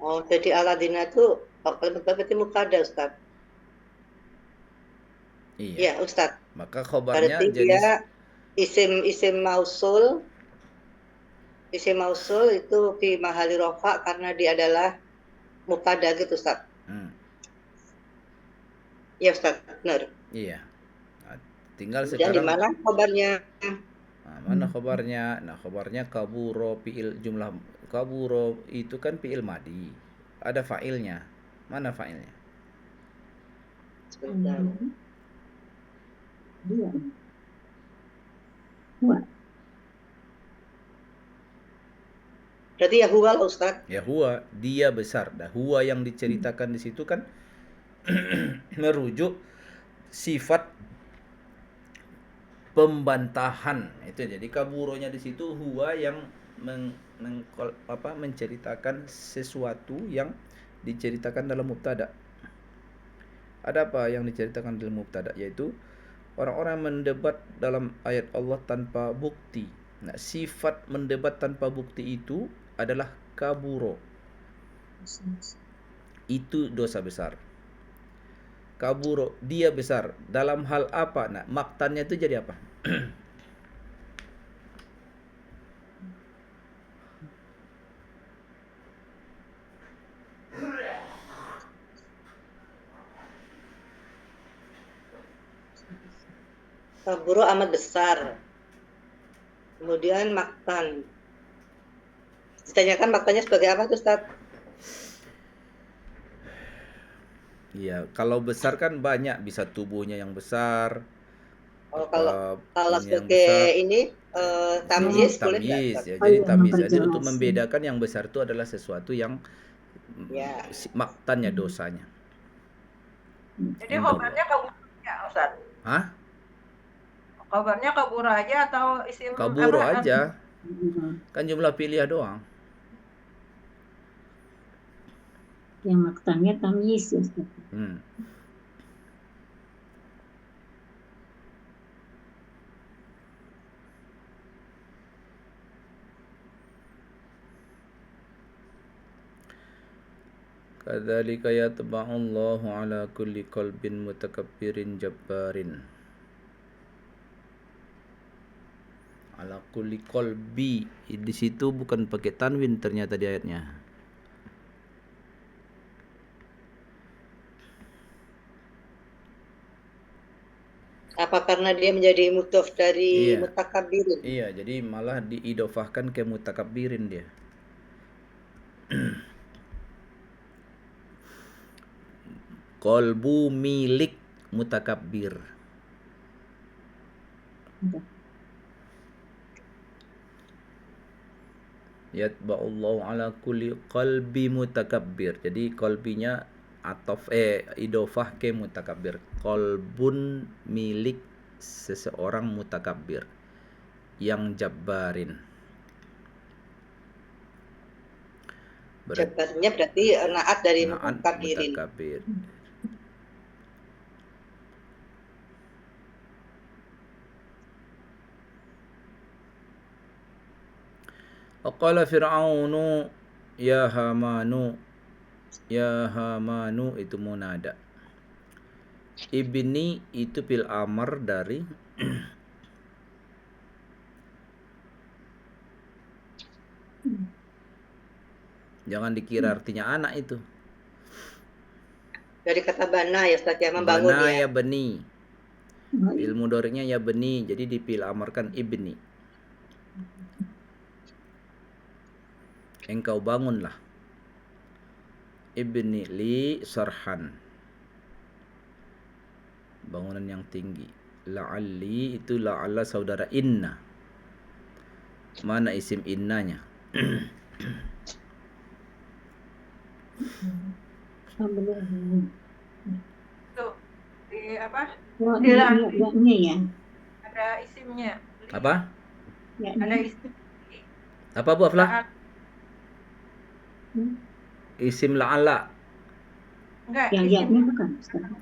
Oh, jadi Aladina itu kalimat berarti mubtada Ustaz. Iya. Ya, Ustaz. Maka khobarnya Berarti jadi dia isim mausul itu fi mahali rofa karena dia adalah mubtada gitu Ustaz. Ya Ustaz, benar. Iya. Nah, tinggal Dan sekarang di mana khabarnya? Nah, mana khabarnya? Nah, khabarnya kaburo fi'il jumlah kaburo itu kan fi'il madi. Ada fa'ilnya. Mana fa'ilnya? Sebentar. Dua. Huwa. Berarti ya huwa lah Ustaz. Ya huwa, dia besar. Nah, huwa yang diceritakan di situ kan merujuk sifat pembantahan itu. Jadi kaburonya di situ huwa yang menceritakan sesuatu yang diceritakan dalam mubtada. Ada apa yang diceritakan dalam mubtada? Yaitu orang-orang mendebat dalam ayat Allah tanpa bukti. Nah, sifat mendebat tanpa bukti itu adalah kaburo. Itu dosa besar. Kaburo, dia besar. Dalam hal apa? Nah, maktannya itu jadi apa? Kaburo amat besar. Kemudian maktan. Ditanyakan maktannya sebagai apa tuh Ustaz? Iya, kalau besar kan banyak, bisa tubuhnya yang besar. Oh, kalau yang sebagai besar. ini tamyiz boleh nggak? Tamyiz ya, Oh, jadi iya, tamyiz. Jadi memperjelas. untuk membedakan yang besar itu adalah sesuatu yang Ya. maktannya dosanya. Jadi khabarnya kabur ya Ustaz? Hah? Kabarnya kabur aja atau isim Kaburo apa? aja. Kan jumlah pilihan doang. Yang maktannya tamyiz ya Ustaz. Kadzalika yatba'ullahu ala kulli qalbin mutakabbirin jabbarin. Ala kulli qalbi, di situ bukan pakai tanwin ternyata di ayatnya. Apa karena dia menjadi mudhof dari mutakabbirin? Iya, jadi malah diidofahkan ke mutakabbirin dia. Kolbu milik mutakabbir. Yatba'ullahu ala kulli qalbi mutakabbir. Jadi kolbinya idofah ke mutakabbir. Kolbun milik seseorang mutakabbir yang jabbarin. Jabbarnya berarti naat dari mutakabbirin. Qala Fir'aunu ya Hamanu. Ya Hamanu itu munada. Ibni itu fil amr dari jangan dikira artinya anak itu. Dari kata bana ya Ustaz ya, membangun Bana ya. ya beni. Fi'il mudhari'nya ya beni, jadi di fi'il amarkan ibni. Engkau bangunlah. Ibni li sarhan. Bangunan yang tinggi. La'alli itu la'alla saudara inna. Mana isim innanya? Tuh, di apa? Ya, ya. Ada isimnya. Apa? Ada isim. Apa Bu Aflah? Isim la'alla. Enggak, Yang isim ya-nya bukan.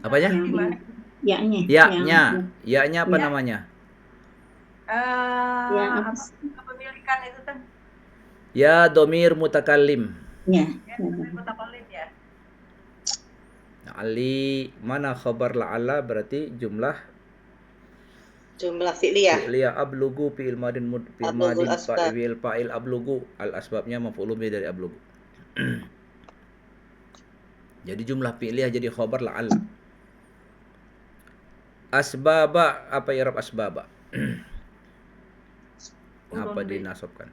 Apanya? Yang gimana? ya-nya. Ya-nya. Ya-nya apa Ya. namanya? Ya, apa Apa sih? kepemilikan itu kan? Ya domir mutakallim. Ya. Ya, mutakallim ya. Ali mana khabar la'alla berarti jumlah Jumlah fi'liyah. ablugu fi'il madin fi'il Ablugul madin asbab. fi'il fa'il ablugu al asbabnya maf'ulun bih dari ablugu. Jadi jumlah fi'liyah jadi khabar la'alla. Asbaba apa i'rab asbaba? Apa dinasabkan?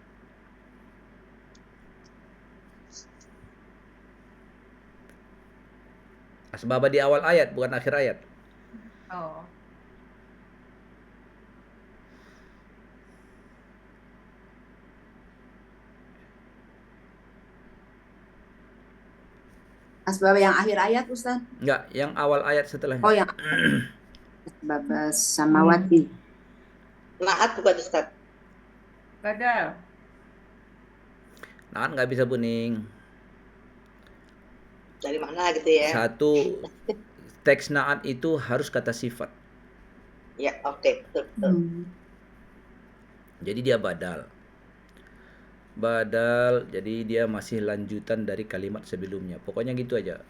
Asbaba di awal ayat bukan akhir ayat. Oh. Asbab yang akhir ayat Ustaz. Enggak, yang awal ayat setelahnya. Oh, yang asbab samawati. Naat bukan Ustaz. Badal. Nah, nggak bisa Buning. Dari mana gitu ya. Satu, teks naat itu harus kata sifat. Ya, oke, betul. Jadi dia badal. Badal, jadi dia masih lanjutan dari kalimat sebelumnya. Pokoknya gitu aja.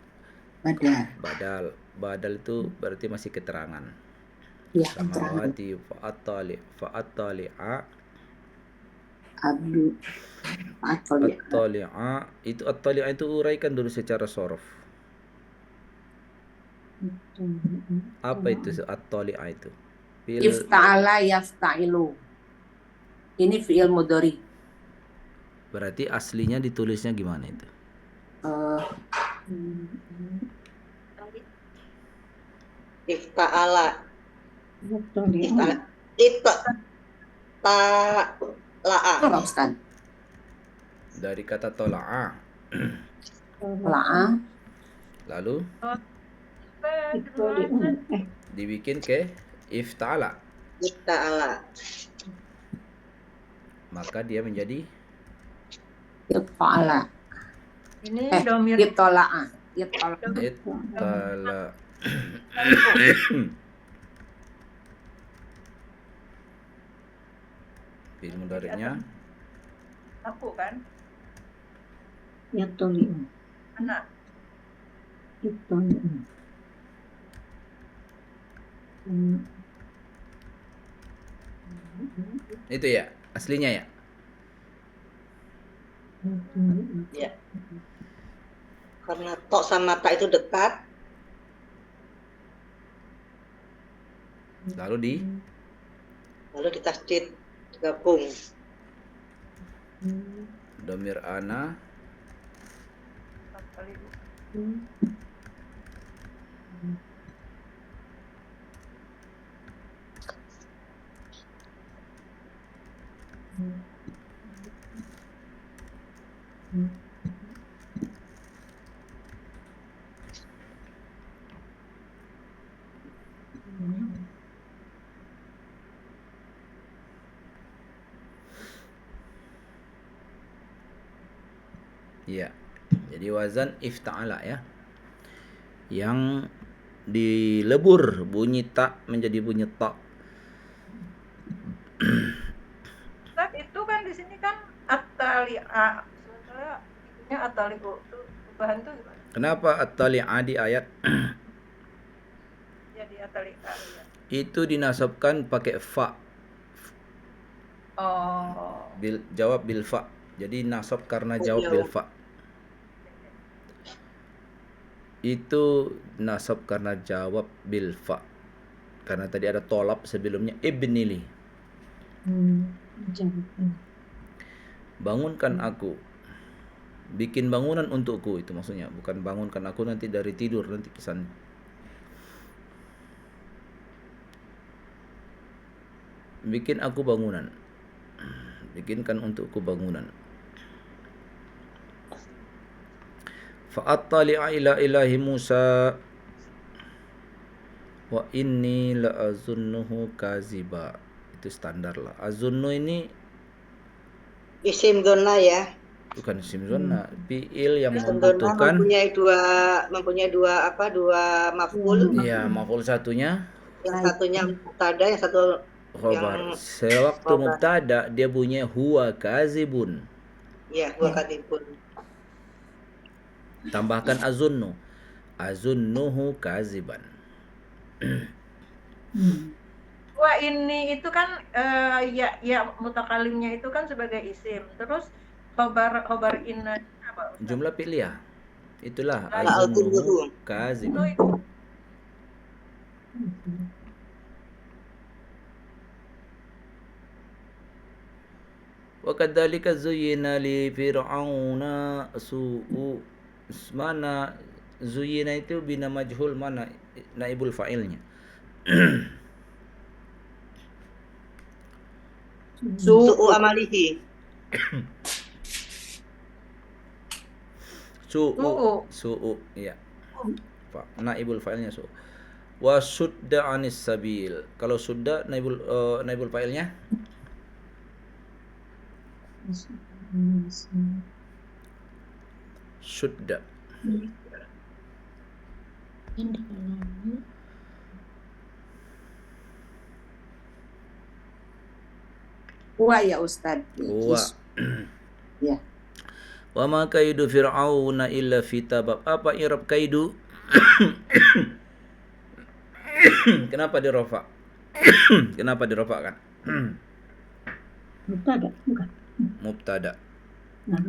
Badal. Badal itu berarti masih keterangan. Ya, Samawati fa'attali'a Abdu. At-tali'a itu at-tali'a itu uraikan dulu secara sorof. Apa itu at-tali'a itu? Ifta'ala yafta'ilu. Ini fi'il mudhari. Berarti aslinya ditulisnya gimana itu? Ifta'ala. La'a. Ustaz. Dari kata tola'a. La'a. Lalu dibikin ke ifta'ala. Ifta'ala. Maka dia menjadi Ifta'ala. Ini domir Ifta'la'a. ittala. Fi'il mudhari'nya aku kan? Ya, toli'u. Anak. Toli'u. itu ya, aslinya ya. Ya. Karena tok sama ta itu dekat. Lalu ditasdid gabung. domir ana iya. Jadi wazan ifta'ala ya. Yang dilebur bunyi tak menjadi bunyi ta. Ustaz, itu kan di sini kan at-tali'a. Sebenarnya itunya at-tali'u. Itu perubahan tuh gimana? Kenapa at-tali'a di ayat? Ya kalian. Itu dinasabkan pakai fa. Oh. Jawab bil fa. Jadi nasab karena jawab bil fa. Itu nasab karena jawab bil fa. Karena tadi ada tolab sebelumnya ibnili. Bangunkan aku. Bikin bangunan untukku, itu maksudnya. Bukan bangunkan aku nanti dari tidur, nanti kesannya. Bikin aku bangunan. Bikinkan untukku bangunan. Fa'attali'a ila ilahi Musa wa inni la'azunnuhu kaziba. Itu standar lah. Azunnu ini Isim donna ya. bukan isim zonna, fi'il yang Isim donna membutuhkan mempunyai dua maf'ul. iya, maf'ul satunya Yang satunya mubtada, yang satu khobar. yang Sewaktu khobar. mubtada dia bunyinya huwa kazibun. Ya, huwa kadibun. Tambahkan azunnu. Azunnuhu kaziban. Wah, ini itu kan ya mutakalimnya itu kan sebagai isim. Terus khobar inna apa? Ustaz? Jumlah fi'liyah. Itulah Azunnuhu. azunnuhu Itu kaziban. Wa kadzalika zuyyina li fir'auna su'u. Mana zuyyina itu bina majhul, mana naibul fa'ilnya? Su'u amalihi. Su'u, iya. Naibul fa'ilnya su'u. Wa sudda anis sabil. Kalau sudda naibul fa'ilnya sudda. Wa ya Ustaz. Wa. Ya. Wa ma kaidu fir'auna illa fi tabab. Apa i'rab kaidu? Kenapa dirofa? Kenapa dirofakkan? Mubtada, bukan. Mubtada. Nah,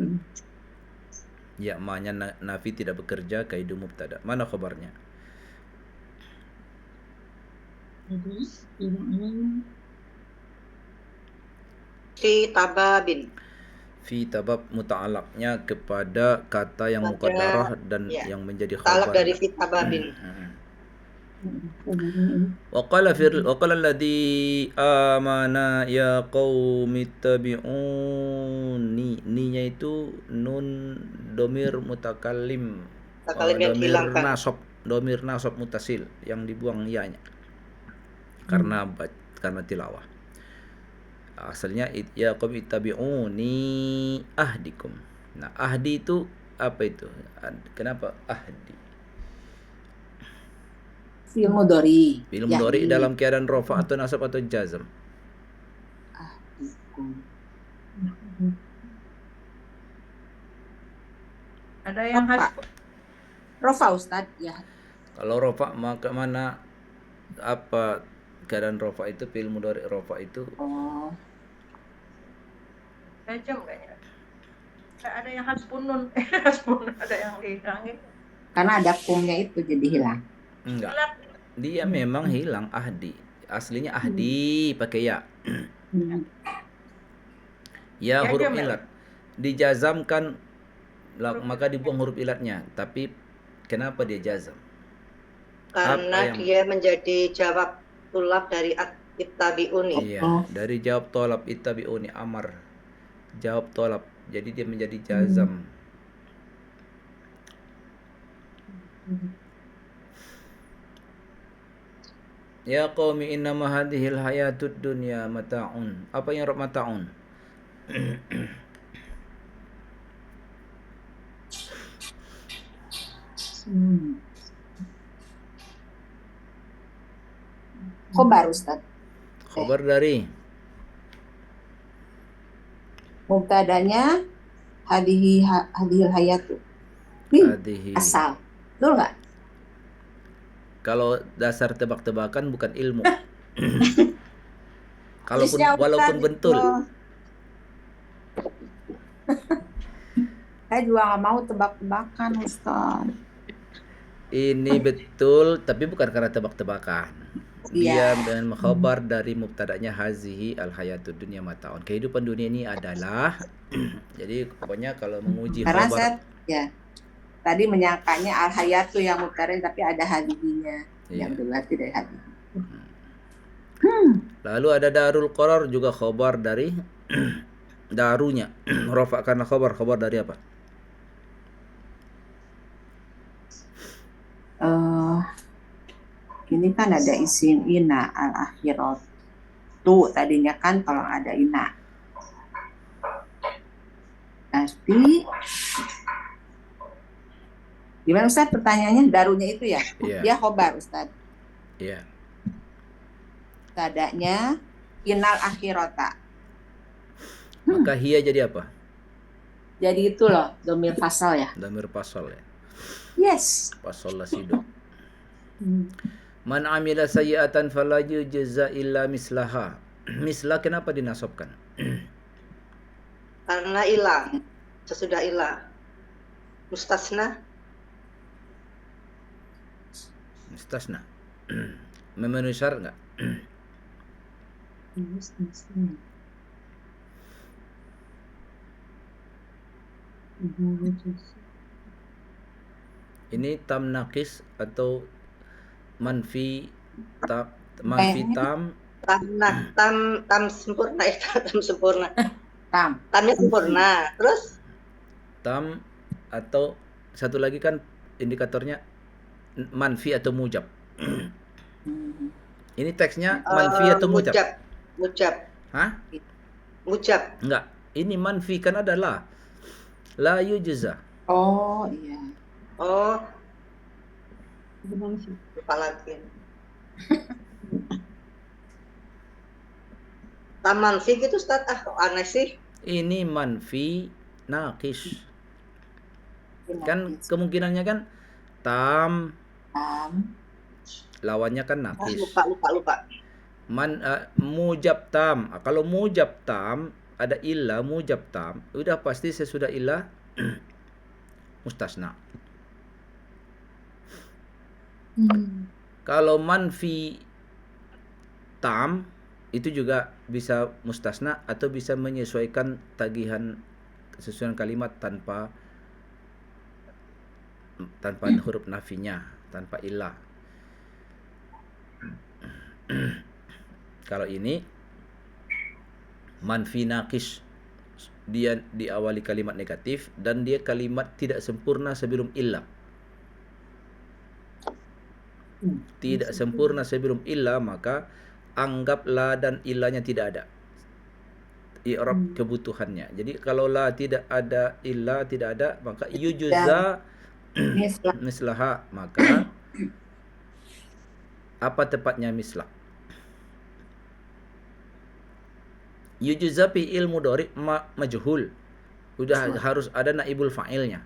Ya, maknanya nafi tidak bekerja, kaidu mubtada. Mana khabarnya? jadi ini Fi tababin. Fi tabab muta'alaqnya kepada kata yang Pada- muqaddarah dan ya. yang menjadi Talak khabar. dari fi tababin. Wa qala alladhi amana ya qaumi ittabi'uni. Ni-nya itu nun domir mutakallim. Mutakallim yang dihilangkan. Domir nasab mutasil yang dibuang ya-nya. Karena tilawah. Asalnya ya qaumi ittabi'uni ahdikum. Nah, ahdi itu apa itu? Kenapa ahdi? Fi'il mudhari. Fi'il mudhari dalam keadaan rafa atau nasab atau jazm? Ada yang Rofa Ustaz, ya. Kalau rafa maka mana apa keadaan rafa itu, fi'il mudhari rafa itu? Oh, jam kayaknya. Ada yang hasbun nun, hasbun ada yang dihilangin. karena ada kumnya itu jadi hilang. Enggak. Dia memang hilang ahdi. Aslinya ahdi pakai ya. Ya huruf jam ya? ilat. Dijazamkan maka dibuang huruf ilatnya. Tapi kenapa dia jazam? Karena dia menjadi jawab tulab dari ittabi'uni. Iya, dari jawab tolab ittabi'uni amar. Jawab tolab. Jadi dia menjadi jazam. Ya qaumi innama hadhil hayatud dunya mata'un. Apa yang rob mata'un? Khobar Ustaz. Khabar dari Mubtadanya hadhil hayatu. hadhihi. Asal. Betul nggak? Kalau dasar tebak-tebakan bukan ilmu. Tulisnya Walaupun Ustaz, betul. Saya juga nggak mau tebak-tebakan, Ustaz. Ini betul, tapi bukan karena tebak-tebakan. Dia Iya. dengan khabar dari mubtada'nya hazihi al-hayatud dunya mataun. Kehidupan dunia ini adalah jadi pokoknya kalau menguji Karena khabar saya tadi menyangkanya al-hayatu yang mubtada tapi ada hadihinya. Iya. Yang berarti dari hadihi. Lalu ada darul qarar juga khabar dari darunya. Rafa karena khabar dari apa? Ini kan ada isim ina al-akhirat. Tuh tadinya kan kalau ada ina. Berarti gimana Ustaz pertanyaannya? Darunya itu ya? Iya. Dia khobar Ustaz. Iya. Tadanya inal akhirata. Maka hiya jadi apa? Jadi itu loh, domir fasal ya. Damir pasal ya. Yes. Pasal lasido. Man amila sayyi'atan fala yujza illa mislaha. Mislah kenapa dinasabkan? Karena ilah, sesudah ilah. Mustasna, Mustasna. Memenuhi syarat enggak? Ini tam nakis atau manfi tam tam sempurna itu tam sempurna. Tam. Tamnya sempurna. Terus tam atau satu lagi kan indikatornya manfi atau mujab. Ini teksnya manfi atau mujab? Mujab. Hah? Mujab. Enggak. Ini manfi kan adalah la yujza. Oh iya. Oh. Lupa lagi. Taman fi gitu Ustaz, kok aneh sih. Ini manfi naqis. Kan kemungkinannya kan tam lawannya kan naqis. Lupa. Mujab tam. Kalau mujab tam ada illa mujab tam, udah pasti sesudah illa mustasna. Kalau manfi tam itu juga bisa mustasna atau bisa menyesuaikan tagihan kesesuaian kalimat tanpa huruf nafinya, tanpa ilah. Kalau ini manfi naqis, dia diawali kalimat negatif dan dia kalimat tidak sempurna sebelum ilah. Tidak sempurna sebelum ilah, maka anggap la dan ilahnya tidak ada. I'rab kebutuhannya. Jadi kalau la tidak ada, ilah tidak ada, maka yujza mislaha. Maka apa tepatnya mislah? Yujza fi'il mudhari majhul. Udah harus ada naibul fa'ilnya.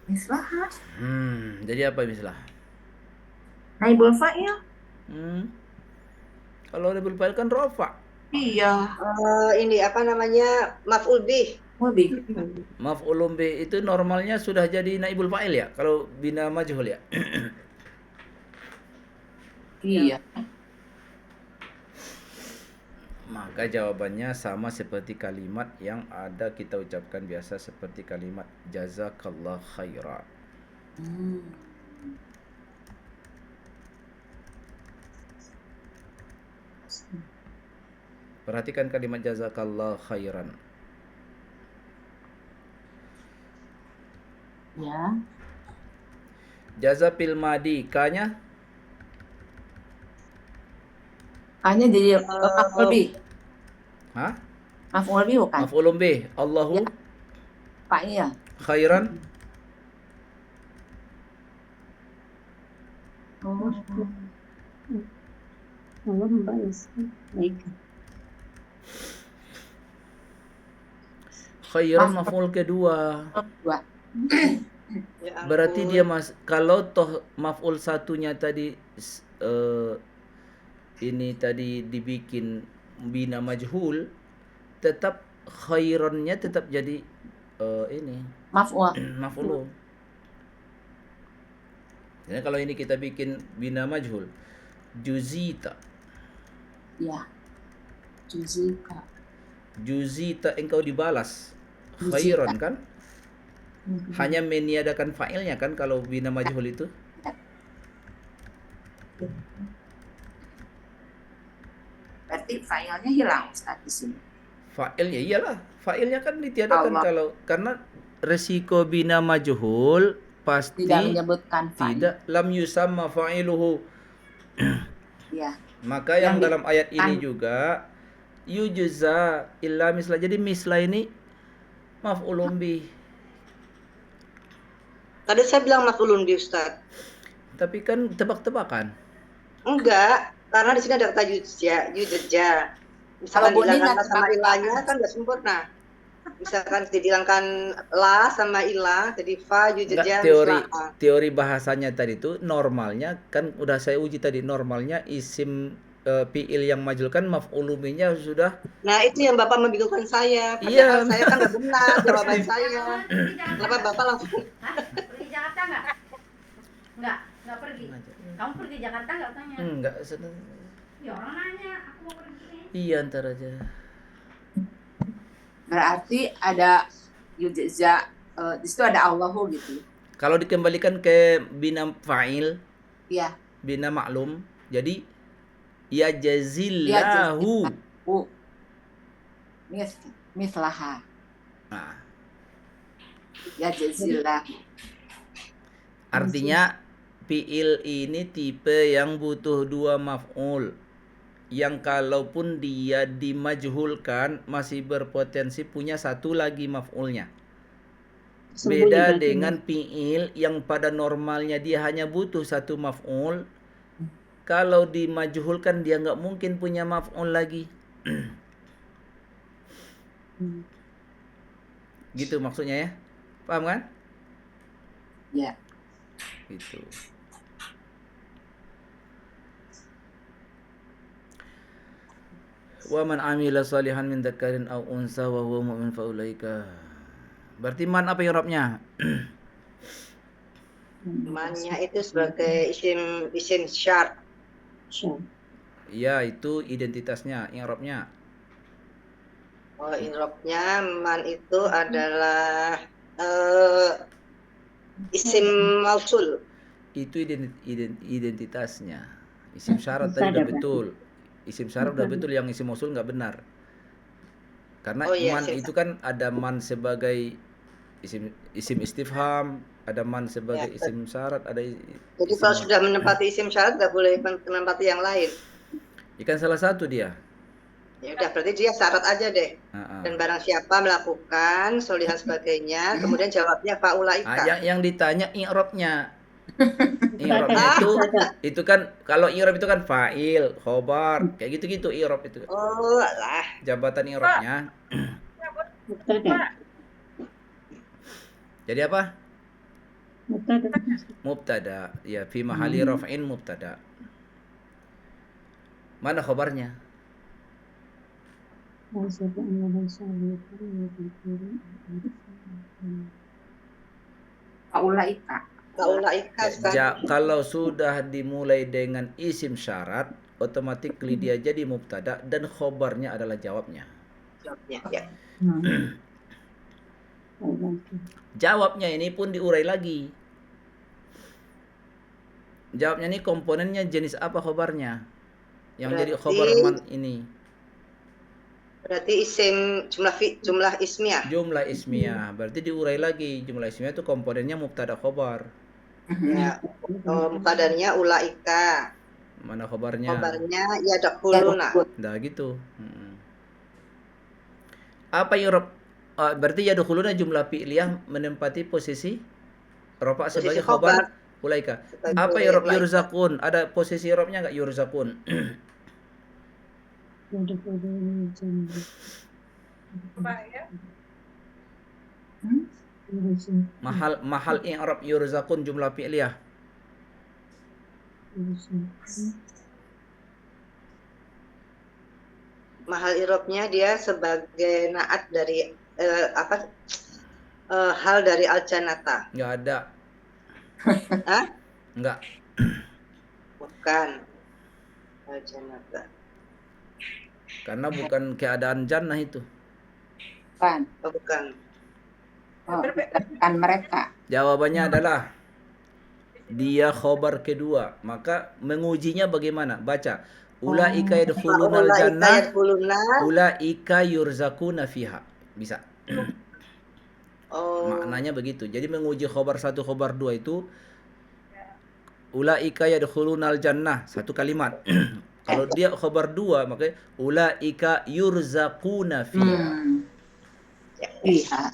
Mislah. Jadi apa mislah? Naibul fa'il. Kalau naibul fa'il kan rafa. Iya. Ini apa namanya? Maf'ul bih. Maf'ulun bih itu normalnya sudah jadi naibul fa'il ya kalau bina majhul ya. Iya. Maka jawabannya sama seperti kalimat yang ada kita ucapkan biasa seperti kalimat jazakallah khairan. Perhatikan kalimat jazakallah khairan. Ya. Jaza fil madi ka-nya Hanya jadi maf'ul bih. Hah? Maf'ul bih bukan? Maf'ulun bih. Allahu Fa'il. khairan. Allah membalas baik. Khairan maf'ul kedua. Dua. Ya Berarti ampun. dia kalau toh maf'ul satunya tadi ini tadi dibikin bina majhul, tetap khairannya tetap jadi ini Maf'ul. maf'ul. Jadi kalau ini kita bikin bina majhul, juzita. Ya. Juzika. Juzita engkau dibalas. Juzita. Khairan kan? Hanya meniadakan fa'ilnya kan kalau bina majhul itu? Berarti fa'ilnya hilang Ustaz di sini. Fa'ilnya iyalah, fa'ilnya kan ditiadakan Allah. kalau karena resiko bina majhul pasti Tidak menyebutkan fa'il. tidak lam yusamma fa'iluhu. Ya. Maka yang Yang dalam ayat ini kan- juga yujza illa misla. Jadi misla ini maf'ulun bih. Tadi saya bilang maf'ulun bi Ustaz. Tapi kan tebak-tebakan. Enggak, karena di sini ada kata yujja. Misalkan Kalau Boni dihilangkan nggak sama tebak-tebakan. ilahnya kan nggak sempurna. Misalkan dihilangkan la sama ilah, jadi fa Enggak, yujja teori bahasanya tadi itu normalnya kan udah saya uji tadi, normalnya isim fi'il yang majhul kan maf'ulun bihnya sudah. Nah itu yang Bapak membingungkan saya. Iya. Padahal saya kan nggak benar jawaban saya. Kenapa Bapak langsung Pergi Jakarta nggak? Nggak pergi. Kamu pergi Jakarta nggak tanya? Enggak, sedang. Ya orang nanya, aku mau pergi. Iya, ntar aja. Berarti ada yujza, di situ ada Allahu gitu. Kalau dikembalikan ke bina fa'il, Ya. bina maklum, jadi ya jazillahu. Mislaha. Nah, Ya jazillah. artinya fi'il ini tipe yang butuh dua maf'ul. Yang kalaupun dia dimajhulkan masih berpotensi punya satu lagi maf'ulnya. Beda dengan fi'il yang pada normalnya dia hanya butuh satu maf'ul. Kalau dimajhulkan dia nggak mungkin punya maf'ul lagi. Gitu maksudnya ya. Paham kan? Ya. Gitu. Wa man amila salihan min dzakarin aw unsa wa huwa mu'min fa ulaika. Berarti man apa i'rabnya? mannya itu sebagai isim syart. Iya, itu identitasnya, i'rabnya. Oh, inrobnya man itu adalah isim mausul. Itu identitasnya. Isim syarat tadi udah betul. Isim syarat udah betul, yang isim mausul nggak benar. Karena Oh, iya, man itu kan ada man sebagai isim istifham, ada man sebagai Ya, isim syarat, ada Jadi kalau sudah menempati isim syarat nggak boleh menempati yang lain. ikan salah satu dia. Ya udah, berarti dia syarat aja deh. Dan barang siapa melakukan solihan sebagainya, kemudian jawabnya faulaika. Yang ditanya i'rabnya. I'rabnya itu kan kalau i'rab itu kan fa'il, khobar, kayak gitu-gitu i'rab itu. Oh lah. Jabatan i'rabnya. Jadi apa? Mubtada. Ya, fi mahali raf'in mubtada. Mana khobarnya? Faulaika. Kalau sudah dimulai dengan isim syarat, automatically dia jadi mubtada dan khobarnya adalah jawabnya. Jawabnya, ya. Jawabnya ini pun diurai lagi. Jawabnya ini komponennya jenis apa khobarnya? Yang jadi khobar man ini. Berarti isim jumlah ismiyah. Jumlah ismiyah. Berarti diurai lagi. Jumlah ismiyah itu komponennya mubtada khobar. Ya. Mubtadanya ulaika. Mana khobarnya? Khobarnya yadkhuluna. Dah gitu. Apa i'rab? Berarti yadkhuluna jumlah fi'liyah menempati posisi rafa sebagai khobar ulaika. Apa i'rab yurzaqun? Ada posisi i'rabnya enggak yurzaqun? Mahal i'rab yurzaqun jumlah fi'liyah. Mahal irobnya dia sebagai naat dari hal dari al-janata. Nggak ada. Hah? Nggak. Bukan al-janata. Karena bukan keadaan jannah itu. Bukan. Oh, bukan. Oh, bukan mereka. Jawabannya adalah dia khobar kedua. Maka mengujinya bagaimana? Baca. Ulaika yadkhulunal jannah. Ulaika yurzakuna fiha. Bisa. Oh. Maknanya begitu. Jadi menguji khobar 1, khobar 2 itu ulaika yadkhulunal jannah, satu kalimat. Kalau dia khobar 2 maka ulaika yurzakuna fiha. Iya.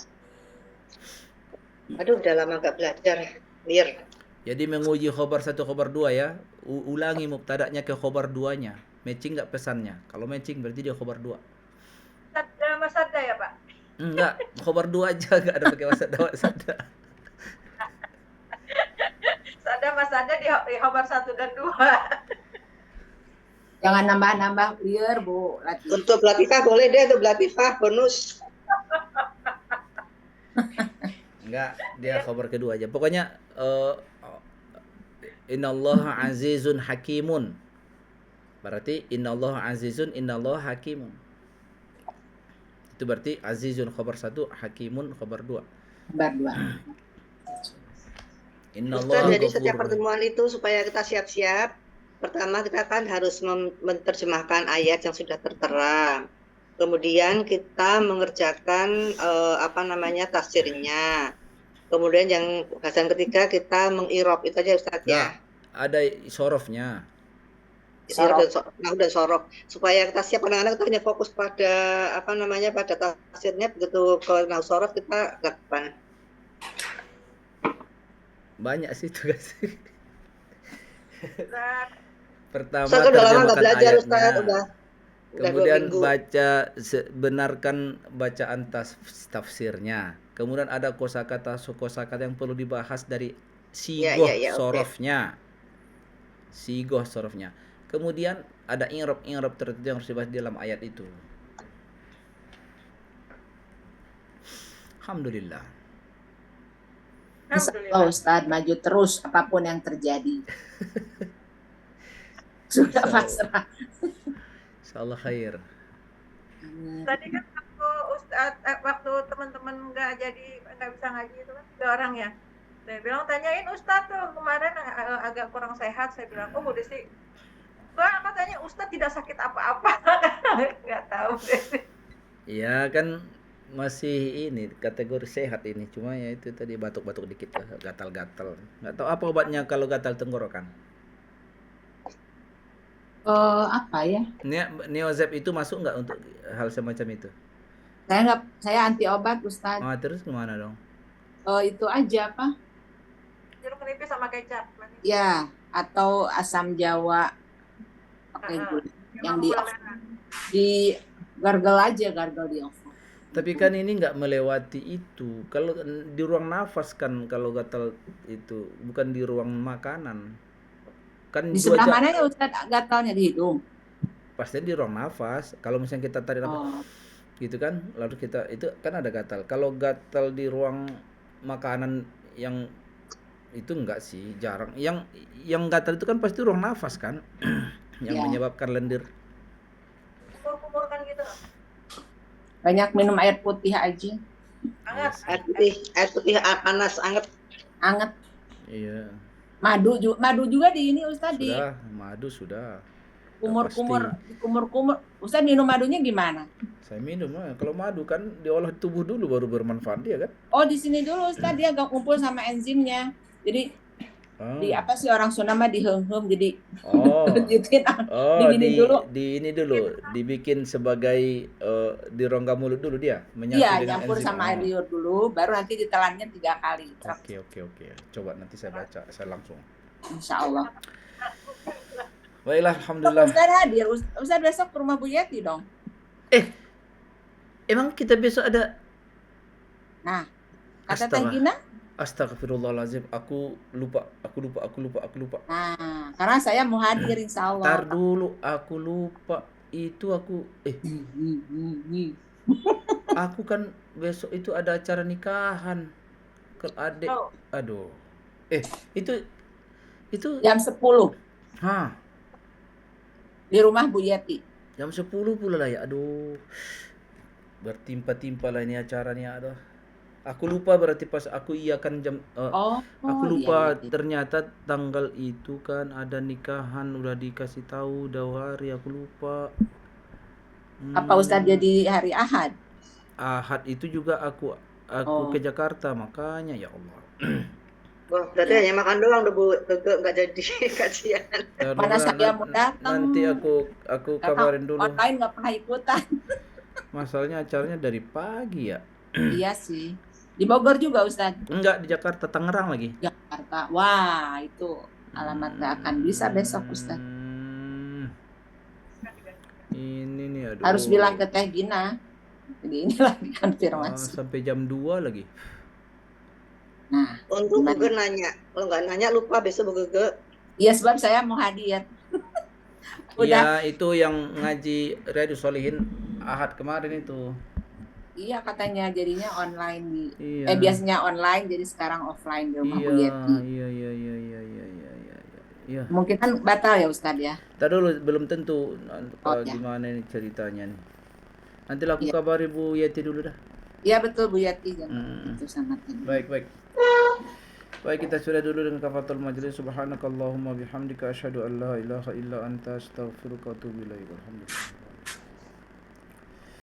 Aduh, udah lama gak belajar. Liar. Jadi menguji khobar 1, khobar 2 ya. Ulangi mubtada'nya ke khobar 2-nya. Matching nggak pesannya? Kalau matching berarti dia khobar 2. Dalam masada ya Pak? Enggak, khobar 2 aja, enggak ada pakai wasada. Masada di khobar 1 dan 2. Jangan nambah-nambah liar, Bu. Untuk Latifah boleh deh, untuk Latifah bonus. Enggak, dia khobar kedua aja. Pokoknya innallaha azizun hakimun. Berarti innallaha azizun, innallaha hakimun. Itu berarti azizun khobar 1, hakimun khobar 2. Khobar 2. Ustaz, jadi setiap pertemuan itu supaya kita siap-siap, pertama kita kan harus menerjemahkan ayat yang sudah tertera. Kemudian kita mengerjakan tafsirnya. Kemudian yang bahasan ketiga kita mengirob, itu aja Ustaz ya. Ada sorofnya. Udah sorok. Supaya kita siap, kadang-kadang kita hanya fokus pada pada tafsirnya, begitu ke sorof kita lakukan. Banyak sih tugas. Pertama Ustaz, udah lama nggak belajar ayatnya. Ustaz, Kemudian benarkan bacaan tafsirnya. Kemudian ada kosakata yang perlu dibahas dari sigoh sorofnya. Sigoh sorofnya. Kemudian ada i'rab tertentu yang harus dibahas dalam ayat itu. Alhamdulillah. Insyaallah Ustaz, maju terus apapun yang terjadi. Sudah pasrah. Insyaallah khair. Tadi kan waktu teman-teman nggak bisa ngaji itu kan 2 orang ya. Saya bilang tanyain Ustadz tuh kemarin agak kurang sehat. Saya bilang, oh udah sih. Katanya Ustadz tidak sakit apa-apa. Nggak tahu deh. Iya kan masih ini kategori sehat ini, cuma ya itu tadi batuk-batuk dikit, gatal-gatal. Nggak tahu apa obatnya kalau gatal tenggorokan. Apa ya? Neozep itu masuk nggak untuk hal semacam itu? Saya anti obat Ustaz. Terus gimana dong? Itu aja apa? Jeruk nipis sama kecap. Ya, atau asam jawa pakai gula. Yang di gargle aja, gargle di oven. Tapi kan ini nggak melewati itu. Kalau di ruang nafas kan kalau gatal itu, bukan di ruang makanan. Kan di sebelah mana ya Ustaz gatalnya, di hidung? Pasti di ruang nafas. Kalau misalnya kita tarik nafas gitu kan, lalu kita itu kan ada gatal. Kalau gatal di ruang makanan yang itu enggak sih, jarang. Yang gatal itu kan pasti ruang nafas kan yang menyebabkan lendir. Kumur-kumur kan gitu. Banyak minum air putih aja. Anget. Air putih panas, anget. Iya. Madu juga di ini Ustaz. Sudah, madu sudah. Kumur-kumur. Ustaz minum madunya gimana? Saya minum, kalau madu kan diolah tubuh dulu baru bermanfaat dia kan. Oh, di sini dulu Ustaz, dia agak kumpul sama enzimnya. Jadi di apa sih orang Sunda mah diheum-heum, jadi ini dulu dibikin sebagai di rongga mulut dulu dia menyatu dengan campur enzim. sama air liur dulu, baru nanti ditelannya 3 kali. Oke. Coba nanti saya baca, saya langsung. Insyaallah. Baiklah, alhamdulillah. Ustaz hadir, Ustaz besok ke rumah Bu Yeti dong. Emang kita besok ada? Nah, Kata Teh Gina? Astagfirullahaladzim, aku lupa. Nah, karena saya mau hadir insya Allah. Tar dulu, aku lupa. Itu aku aku kan besok itu ada acara nikahan ke adik. Oh. Aduh. Itu Jam 10 di rumah Bu Yeti. jam 10 pula lah ya. Aduh. Bertimpa-timpa lah ini acaranya. Aduh. Aku lupa berarti pas aku iakan jam aku lupa iya. ternyata tanggal itu kan ada nikahan udah dikasih tahu jauh hari, aku lupa. Apa Ustadz jadi hari Ahad? Ahad itu juga aku ke Jakarta, makanya ya Allah. Wah, berarti hanya makan doang udah Bu, nggak jadi kajian. Mana saya mau datang. Nanti aku kabarin dulu. Online nggak pernah ikutan. Masalahnya acaranya dari pagi ya. Iya sih. Di Bogor juga Ustadz? Enggak, di Jakarta, Tangerang lagi. Jakarta. Wah, itu alamat nggak akan bisa besok Ustadz. Ini nih, aduh. Harus bilang ke Teh Gina. Jadi ini lagi konfirmasi. Sampai jam 2 lagi. Nah, Untuk Gege nanya, kalau nggak nanya lupa besok Bu Gege. iya sebab saya mau hadir. Iya, itu yang ngaji Riyadhus Shalihin Ahad kemarin itu. Iya katanya jadinya online di Iya. biasanya online jadi sekarang offline di rumah Bu Yeti. Iya. Mungkin kan batal ya Ustadz ya. Tadi dulu belum tentu Ya. gimana ini ceritanya nih. Nanti aku kabari Bu Yeti dulu dah. Iya betul Bu Yeti jangan itu sama Teh. Baik. Baik, kita sudah dulu dengan kafaratul majlis. Subhanakallahumma bihamdika asyhadu an la ilaha illa anta astaghfiruka wa atubu ilaik. Alhamdulillah.